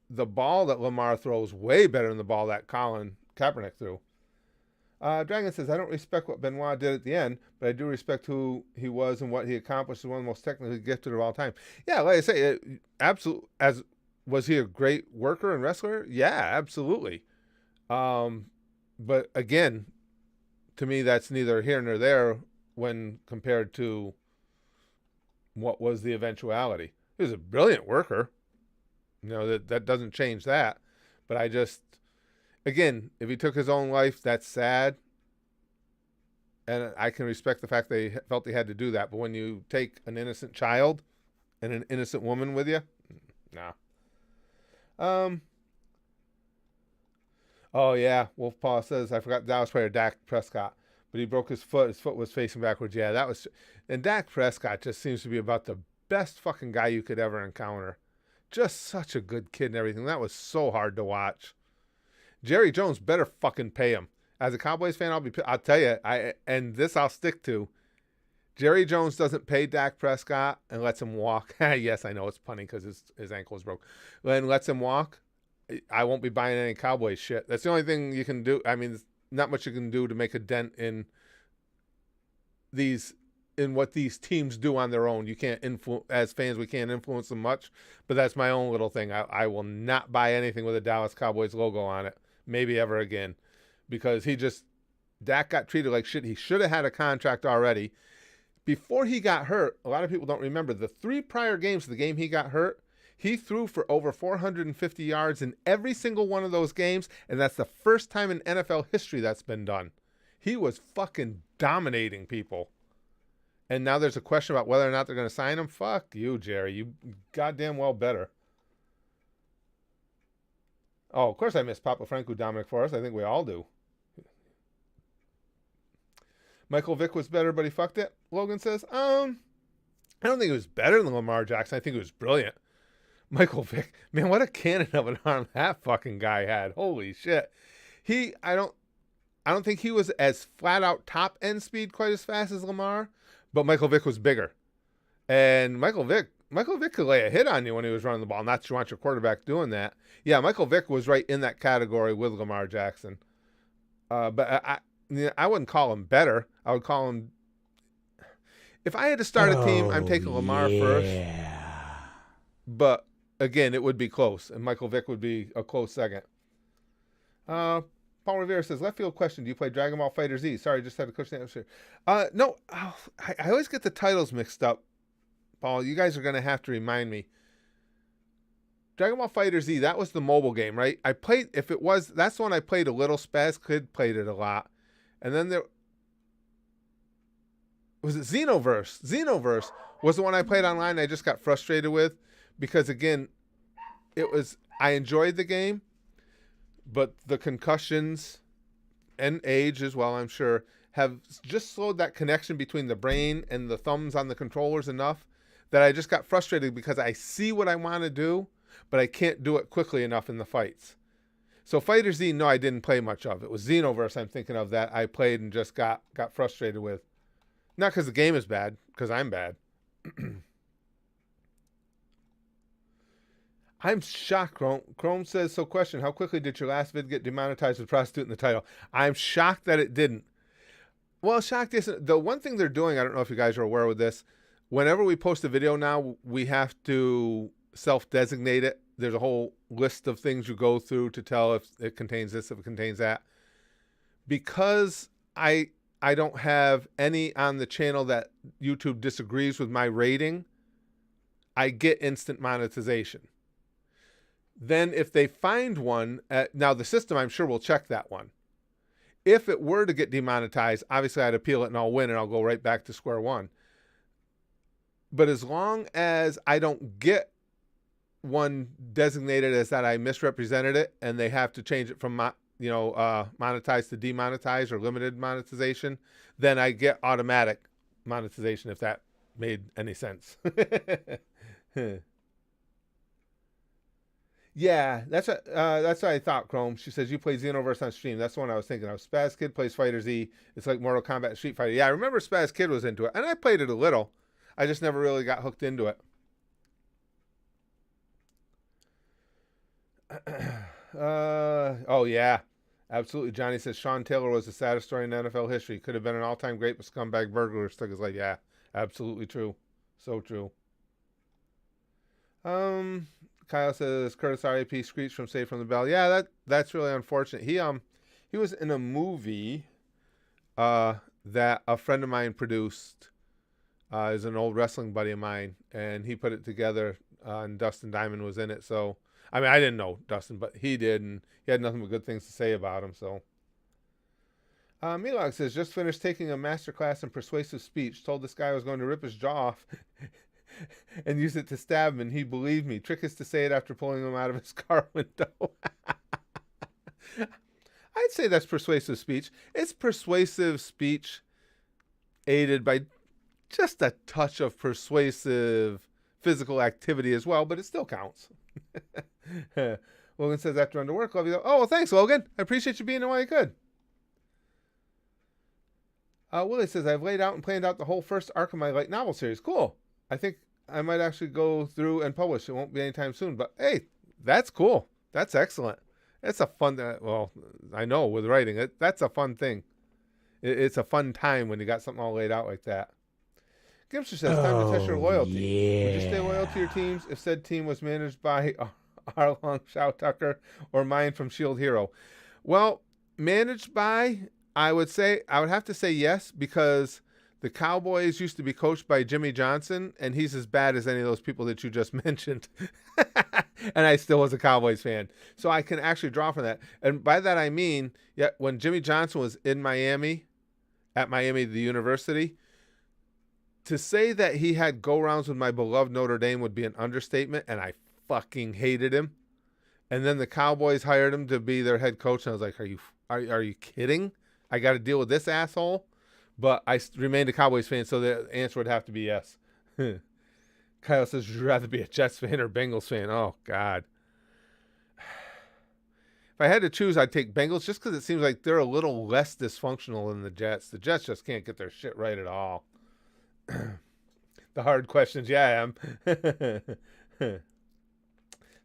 the ball that Lamar throws way better than the ball that Colin Kaepernick threw. Dragon says, I don't respect what Benoit did at the end, but I do respect who he was and what he accomplished as one of the most technically gifted of all time. Yeah, like I say, absolutely. Was he a great worker and wrestler? Yeah, absolutely. But again, to me, that's neither here nor there when compared to what was the eventuality. He was a brilliant worker. That doesn't change that. But I just, again, if he took his own life, that's sad. And I can respect the fact they felt they had to do that. But when you take an innocent child and an innocent woman with you, nah. Oh yeah, Wolf Paw says, I forgot Dallas player Dak Prescott, but he broke his foot. His foot was facing backwards. Yeah, and Dak Prescott just seems to be about the best fucking guy you could ever encounter. Just such a good kid and everything. That was so hard to watch. Jerry Jones better fucking pay him. As a Cowboys fan, I'll tell you, I'll stick to. Jerry Jones doesn't pay Dak Prescott and lets him walk. Yes, I know it's punny because his ankle is broke. And lets him walk. I won't be buying any Cowboys shit. That's the only thing you can do. I mean, there's not much you can do to make a dent in what these teams do on their own. You can't as fans, we can't influence them much. But that's my own little thing. I will not buy anything with a Dallas Cowboys logo on it, maybe ever again, because Dak got treated like shit. He should have had a contract already. Before he got hurt, a lot of people don't remember, the 3 prior games to the game he got hurt, he threw for over 450 yards in every single one of those games, and that's the first time in NFL history that's been done. He was fucking dominating people. And now there's a question about whether or not they're going to sign him. Fuck you, Jerry. You goddamn well better. Oh, of course I miss Papa Franco Dominic Forrest. I think we all do. Michael Vick was better, but he fucked it, Logan says. I don't think it was better than Lamar Jackson. I think it was brilliant. Michael Vick, man, what a cannon of an arm that fucking guy had. Holy shit. I don't think he was as flat out top end speed quite as fast as Lamar, but Michael Vick was bigger. And Michael Vick, Michael Vick could lay a hit on you when he was running the ball. Not that you want your quarterback doing that. Yeah, Michael Vick was right in that category with Lamar Jackson. But I wouldn't call him better. I would call him. If I had to start a team, I'm taking Lamar first. But again, it would be close, and Michael Vick would be a close second. Paul Rivera says, left field question, do you play Dragon Ball FighterZ? Sorry, just had a question answer. No, I always get the titles mixed up. Paul, you guys are going to have to remind me. Dragon Ball FighterZ, that was the mobile game, right? I played, that's the one I played a little. Spaz Kid played it a lot. And then was it Xenoverse? Xenoverse was the one I played online I just got frustrated with because, again, I enjoyed the game, but the concussions and age as well, I'm sure, have just slowed that connection between the brain and the thumbs on the controllers enough that I just got frustrated because I see what I want to do, but I can't do it quickly enough in the fights. So Fighter Z, no, I didn't play much of. It was Xenoverse I'm thinking of that I played and just got frustrated with. Not because the game is bad, because I'm bad. I'm shocked, Chrome. Chrome says, so question, how quickly did your last vid get demonetized with prostitute in the title? I'm shocked that it didn't. Well, shocked isn't. The one thing they're doing, I don't know if you guys are aware of this, whenever we post a video now, we have to self-designate it. There's a whole list of things you go through to tell if it contains this, if it contains that. Because I don't have any on the channel that YouTube disagrees with my rating, I get instant monetization. Then if they find one, now the system I'm sure will check that one. If it were to get demonetized, obviously I'd appeal it and I'll win and I'll go right back to square one. But as long as I don't get one designated as that I misrepresented it and they have to change it from monetized to demonetized or limited monetization, then I get automatic monetization, if that made any sense. Yeah, that's what I thought, Chrome. She says, you play Xenoverse on stream. That's the one I was thinking of. Spaz Kid plays Fighter Z. It's like Mortal Kombat Street Fighter. Yeah, I remember Spaz Kid was into it, and I played it a little. I just never really got hooked into it. Oh, yeah. Absolutely. Johnny says, Sean Taylor was the saddest story in NFL history. Could have been an all-time great, but scumbag burglars took his life. Yeah, absolutely true. So true. Kyle says Curtis R.A.P. Screech from Save from the Bell. Yeah, that's really unfortunate. He was in a movie that a friend of mine produced. Is an old wrestling buddy of mine, and he put it together, and Dustin Diamond was in it. So, I mean, I didn't know Dustin, but he did, and he had nothing but good things to say about him. So, Milog says, just finished taking a master class in persuasive speech. Told this guy I was going to rip his jaw off and use it to stab him, and he believed me. Trick is to say it after pulling him out of his car window. I'd say that's persuasive speech. It's persuasive speech aided by just a touch of persuasive physical activity as well, but it still counts. Logan says, after under work, love you. Oh, well, thanks, Logan. I appreciate you being the way you could. Willie says, I've laid out and planned out the whole first arc of my light novel series. Cool. I think I might actually go through and publish. It won't be anytime soon, but hey, that's cool. That's excellent. It's a fun, well, I know with writing, that's a fun thing. It's a fun time when you got something all laid out like that. Gimster says, time to test your loyalty. Yeah. Would you stay loyal to your teams if said team was managed by Arlong Shao Tucker or mine from Shield Hero? Well, managed by, I would have to say yes, because the Cowboys used to be coached by Jimmy Johnson, and he's as bad as any of those people that you just mentioned. And I still was a Cowboys fan. So I can actually draw from that. And by that I mean, yeah, when Jimmy Johnson was in Miami, at Miami, the university, to say that he had go-rounds with my beloved Notre Dame would be an understatement, and I fucking hated him. And then the Cowboys hired him to be their head coach, and I was like, are you kidding? I got to deal with this asshole? But I remained a Cowboys fan, so the answer would have to be yes. Kyle says, would you rather be a Jets fan or Bengals fan? Oh, God. If I had to choose, I'd take Bengals just because it seems like they're a little less dysfunctional than the Jets. The Jets just can't get their shit right at all. the hard questions. Yeah, I am.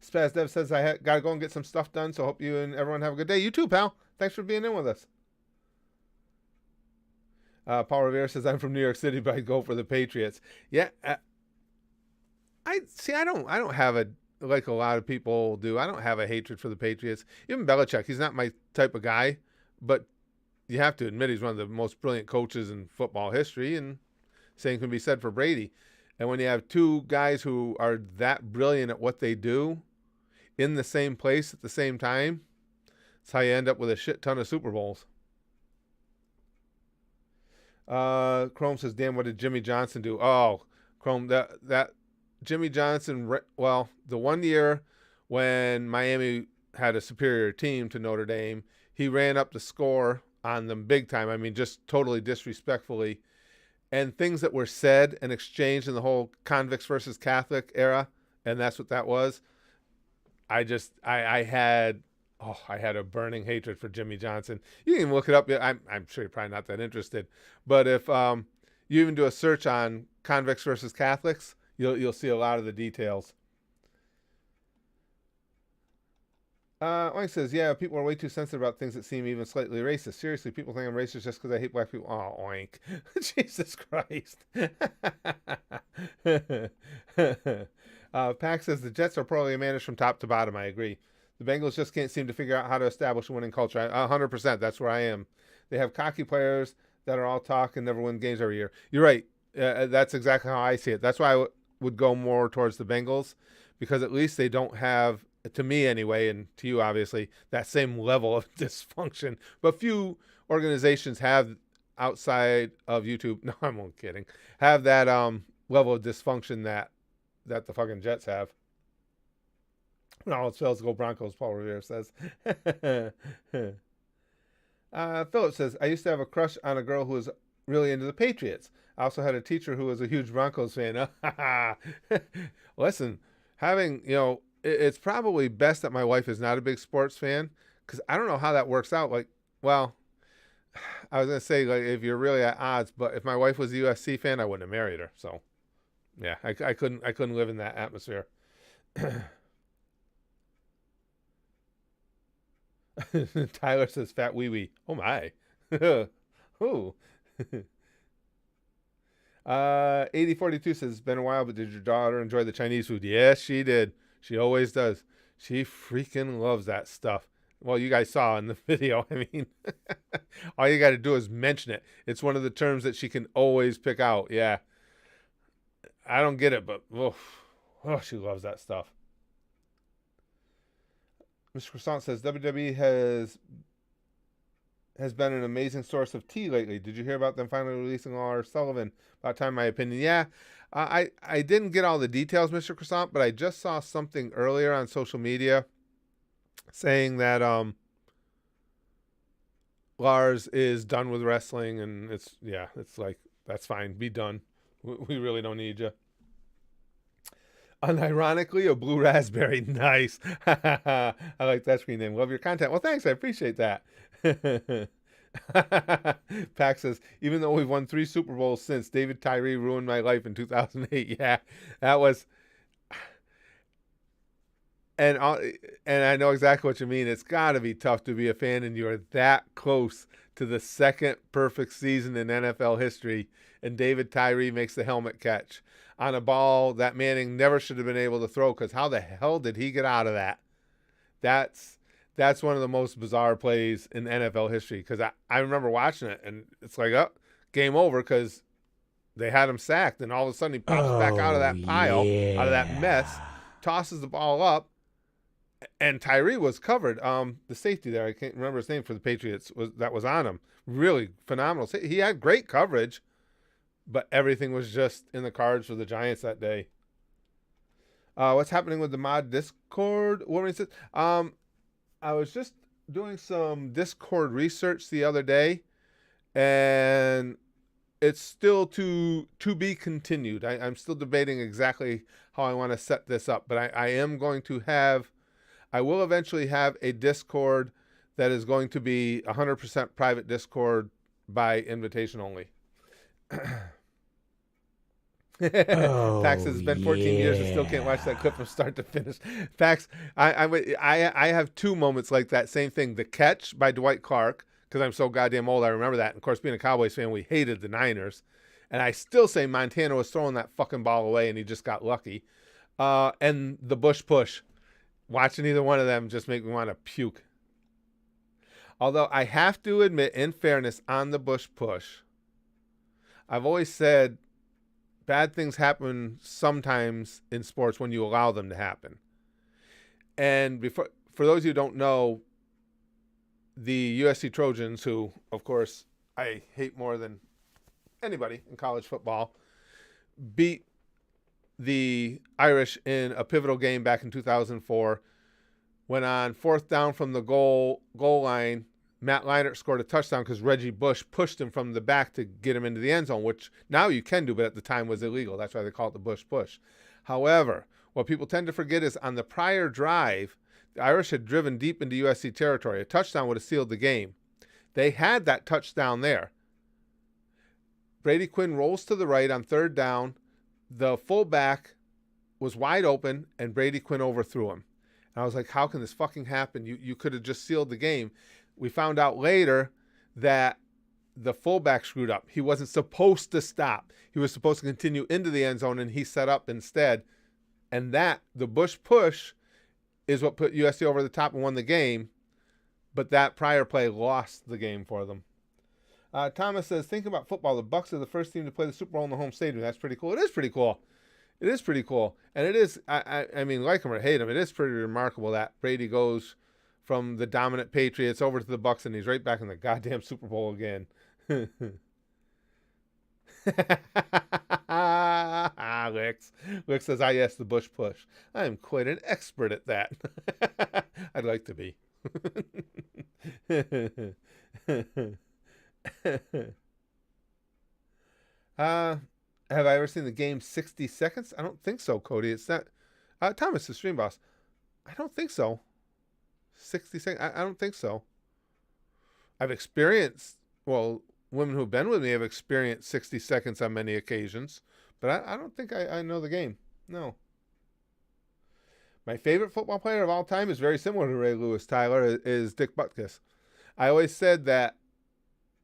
Spaz Dev says gotta go and get some stuff done. So hope you and everyone have a good day. You too, pal. Thanks for being in with us. Paul Rivera says I'm from New York City, but I go for the Patriots. Yeah, I see. I don't have a like a lot of people do. I don't have a hatred for the Patriots. Even Belichick, he's not my type of guy, but you have to admit he's one of the most brilliant coaches in football history, and same can be said for Brady. And when you have two guys who are that brilliant at what they do in the same place at the same time, that's how you end up with a shit ton of Super Bowls. Chrome says, "Damn, what did Jimmy Johnson do?" Oh, Chrome, that Jimmy Johnson. Well, the 1 year when Miami had a superior team to Notre Dame, he ran up the score on them big time. I mean, just totally disrespectfully, and things that were said and exchanged in the whole convicts versus Catholic era, and that's what that was. I had a burning hatred for Jimmy Johnson. You can even look it up. I'm sure you're probably not that interested, but if you even do a search on convicts versus Catholics, you'll see a lot of the details. Oink says, yeah, people are way too sensitive about things that seem even slightly racist. Seriously, people think I'm racist just because I hate black people. Oh, Oink. Jesus Christ. Pack says, the Jets are probably managed from top to bottom. I agree. The Bengals just can't seem to figure out how to establish a winning culture. 100%. That's where I am. They have cocky players that are all talk and never win games every year. You're right. That's exactly how I see it. That's why I would go more towards the Bengals, because at least they don't have, to me anyway, and to you obviously, that same level of dysfunction. But few organizations have, outside of YouTube, no, I'm only kidding, have that level of dysfunction that the fucking Jets have. No, it's fails to go Broncos, Paul Revere says. Philip says, I used to have a crush on a girl who was really into the Patriots. I also had a teacher who was a huge Broncos fan. Listen, it's probably best that my wife is not a big sports fan, because I don't know how that works out. Like, well, I was going to say, like, if you're really at odds, but if my wife was a USC fan, I wouldn't have married her. So, yeah, I couldn't live in that atmosphere. Tyler says, fat wee wee. Oh, my. Ooh. 8042 says, it's been a while, but did your daughter enjoy the Chinese food? Yes, she did. She always does. She freaking loves that stuff. Well, you guys saw in the video. I mean, all you got to do is mention it. It's one of the terms that she can always pick out. Yeah. I don't get it, but she loves that stuff. Mr. Croissant says, WWE has been an amazing source of tea lately. Did you hear about them finally releasing Lars Sullivan? About time, my opinion. Yeah, I didn't get all the details, Mr. Croissant, but I just saw something earlier on social media saying that Lars is done with wrestling, and it's like, that's fine. Be done. We really don't need you. Unironically, a blue raspberry. Nice. I like that screen name. Love your content. Well, thanks. I appreciate that. Pac says, even though we've won 3 Super Bowls since, David Tyree ruined my life in 2008. Yeah, that was... And I know exactly what you mean. It's got to be tough to be a fan, and you're that close to the second perfect season in NFL history, and David Tyree makes the helmet catch on a ball that Manning never should have been able to throw, because how the hell did he get out of that? That's one of the most bizarre plays in NFL history, because I remember watching it, and it's like, oh, game over, because they had him sacked, and all of a sudden he pops back out of that pile, out of that mess, tosses the ball up, and Tyree was covered. The safety there, I can't remember his name for the Patriots, was on him. Really phenomenal. He had great coverage, but everything was just in the cards for the Giants that day. What's happening with the mod Discord? I was just doing some Discord research the other day, and it's still to be continued. I'm still debating exactly how I want to set this up, but I will eventually have a Discord that is going to be 100% private Discord by invitation only. Pax Oh, says it's been 14 years and still can't watch that clip from yeah. start to finish. Pax, I have two moments like that. Same thing. The catch by Dwight Clark, because I'm so goddamn old, I remember that. And of course, being a Cowboys fan, we hated the Niners. And I still say Montana was throwing that fucking ball away and he just got lucky. And the Bush push. Watching either one of them just make me want to puke. Although I have to admit, in fairness, on the Bush push, I've always said bad things happen sometimes in sports when you allow them to happen. And for those of you who don't know, the USC Trojans, who, of course, I hate more than anybody in college football, beat the Irish in a pivotal game back in 2004. When on fourth down from the goal line, Matt Leinart scored a touchdown because Reggie Bush pushed him from the back to get him into the end zone, which now you can do, but at the time was illegal. That's why they call it the Bush push. However, what people tend to forget is on the prior drive, the Irish had driven deep into USC territory. A touchdown would have sealed the game. They had that touchdown there. Brady Quinn rolls to the right on third down. The fullback was wide open, and Brady Quinn overthrew him. And I was like, how can this fucking happen? You could have just sealed the game. We found out later that the fullback screwed up. He wasn't supposed to stop. He was supposed to continue into the end zone, and he set up instead. And the Bush push, is what put USC over the top and won the game. But that prior play lost the game for them. Thomas says, think about football. The Bucs are the first team to play the Super Bowl in the home stadium. That's pretty cool. It is pretty cool. It is pretty cool. And it is, I mean, like him or hate him, it is pretty remarkable that Brady goes from the dominant Patriots over to the Bucs and he's right back in the goddamn Super Bowl again. Licks says, yes, the Bush push. I am quite an expert at that. I'd like to be. Have I ever seen the game 60 Seconds? I don't think so, Cody. It's not. Thomas, the stream boss. I don't think so. 60 seconds. I don't think so. I've experienced, well, women who've been with me have experienced 60 seconds on many occasions, but I don't think I know the game. No. My favorite football player of all time is very similar to Ray Lewis, Tyler, is Dick Butkus. I always said that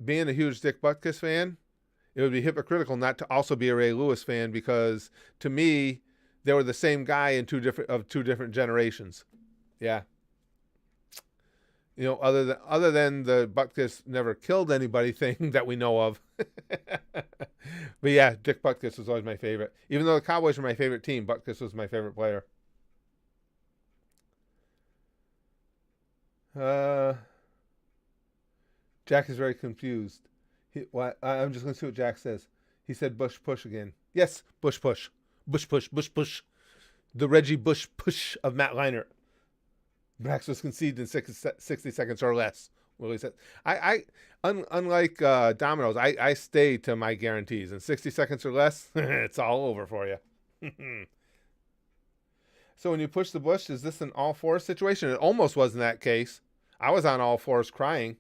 being a huge Dick Butkus fan, it would be hypocritical not to also be a Ray Lewis fan because, to me, they were the same guy in two different generations. Yeah. You know, other than the Butkus never killed anybody thing that we know of. But yeah, Dick Butkus was always my favorite. Even though the Cowboys were my favorite team, Butkus was my favorite player. Jack is very confused. I'm just going to see what Jack says. He said Bush push again. Yes, Bush push. Bush push, Bush push. The Reggie Bush push of Matt Leinart. Max was conceded in 60 seconds or less. Willie said, unlike Domino's, I stay to my guarantees. In 60 seconds or less, it's all over for you. So when you push the Bush, is this an all fours situation? It almost was in that case. I was on all fours crying.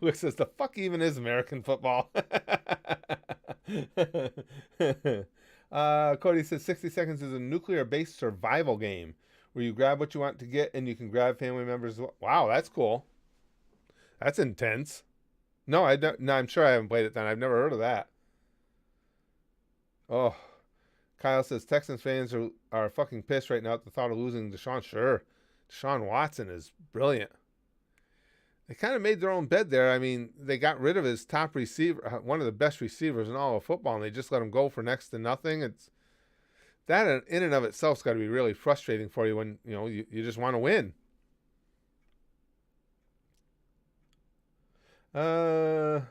Luke says, the fuck even is American football? Cody says 60 seconds is a nuclear-based survival game where you grab what you want to get and you can grab family members. Wow, that's cool. That's intense. No, I'm sure I haven't played it then. I've never heard of that. Oh, Kyle says Texans fans are fucking pissed right now at the thought of losing Deshaun. Sure, Deshaun Watson is brilliant. They kind of made their own bed there. I mean, they got rid of his top receiver, one of the best receivers in all of football, and they just let him go for next to nothing. It's that in and of itself's got to be really frustrating for you when you just want to win. I'm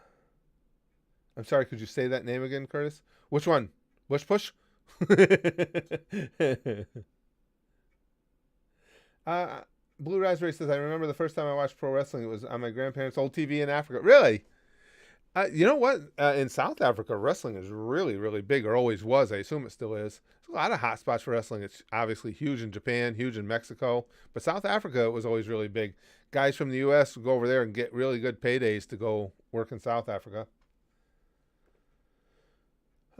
sorry. Could you say that name again, Curtis? Which one? Bush push. Blue Raspberry says, I remember the first time I watched pro wrestling, it was on my grandparents' old TV in Africa. Really? You know what? In South Africa, wrestling is really, really big, or always was. I assume it still is. There's a lot of hot spots for wrestling. It's obviously huge in Japan, huge in Mexico. But South Africa was always really big. Guys from the U.S. would go over there and get really good paydays to go work in South Africa.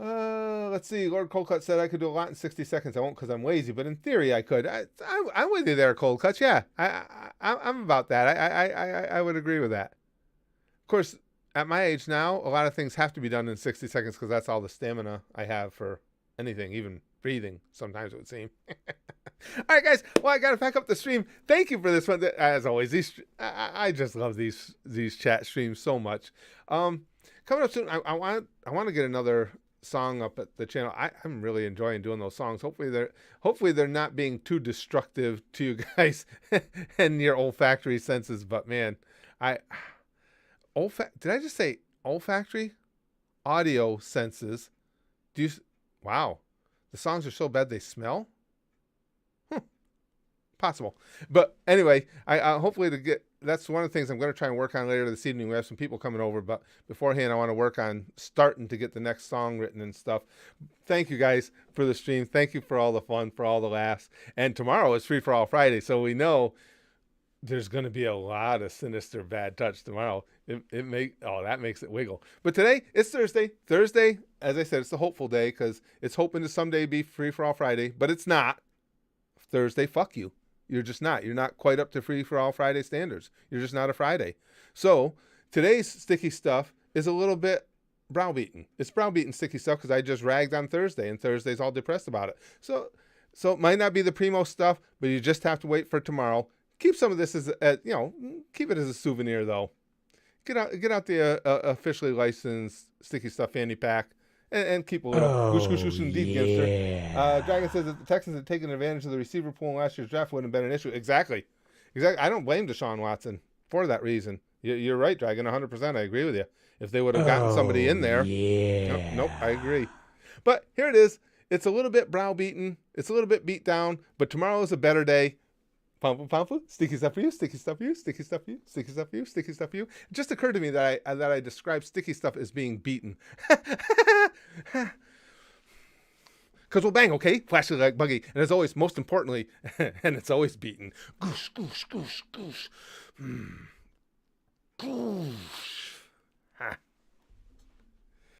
Let's see. Lord Coldcut said I could do a lot in 60 seconds. I won't because I'm lazy, but in theory I could. I'm with you there, Coldcuts. Yeah, I'm about that. I would agree with that. Of course, at my age now, a lot of things have to be done in 60 seconds because that's all the stamina I have for anything, even breathing. Sometimes it would seem. All right, guys. Well, I got to pack up the stream. Thank you for this one. As always, I just love these chat streams so much. Coming up soon, I want to get another song up at the channel. I'm really enjoying doing those songs. Hopefully they're not being too destructive to you guys and your olfactory senses. But man, did I just say olfactory? Audio senses. Wow. The songs are so bad they smell? Possible. But anyway, I hopefully that's one of the things I'm going to try and work on later this evening. We have some people coming over, but beforehand I want to work on starting to get the next song written and stuff. Thank you guys for the stream. Thank you for all the fun, for all the laughs. And tomorrow is Free for All Friday, so we know there's going to be a lot of sinister bad touch tomorrow. That makes it wiggle. But today it's Thursday. Thursday, as I said, it's a hopeful day because it's hoping to someday be Free for All Friday, but it's not. Thursday, fuck you. You're just not. You're not quite up to Free for All Friday standards. You're just not a Friday. So today's sticky stuff is a little bit browbeaten. It's browbeaten sticky stuff because I just ragged on Thursday, and Thursday's all depressed about it. So it might not be the primo stuff, but you just have to wait for tomorrow. Keep some of this as keep it as a souvenir though. Get out the officially licensed sticky stuff fanny pack. And keep a little goose and deep gangster. Dragon says that the Texans had taken advantage of the receiver pool in last year's draft wouldn't have been an issue. Exactly. I don't blame Deshaun Watson for that reason. You're right, Dragon. 100%. I agree with you. If they would have gotten somebody in there. Yeah. Nope, I agree. But here it is. It's a little bit browbeaten. It's a little bit beat down. But tomorrow is a better day. Pampu, sticky stuff for you, sticky stuff for you, sticky stuff for you, sticky stuff for you, sticky stuff for you. It just occurred to me that I described sticky stuff as being beaten. Because we'll bang, okay? Flashing like buggy. And as always, most importantly, and it's always beaten. Goosh, goosh, goosh, goosh. Goosh.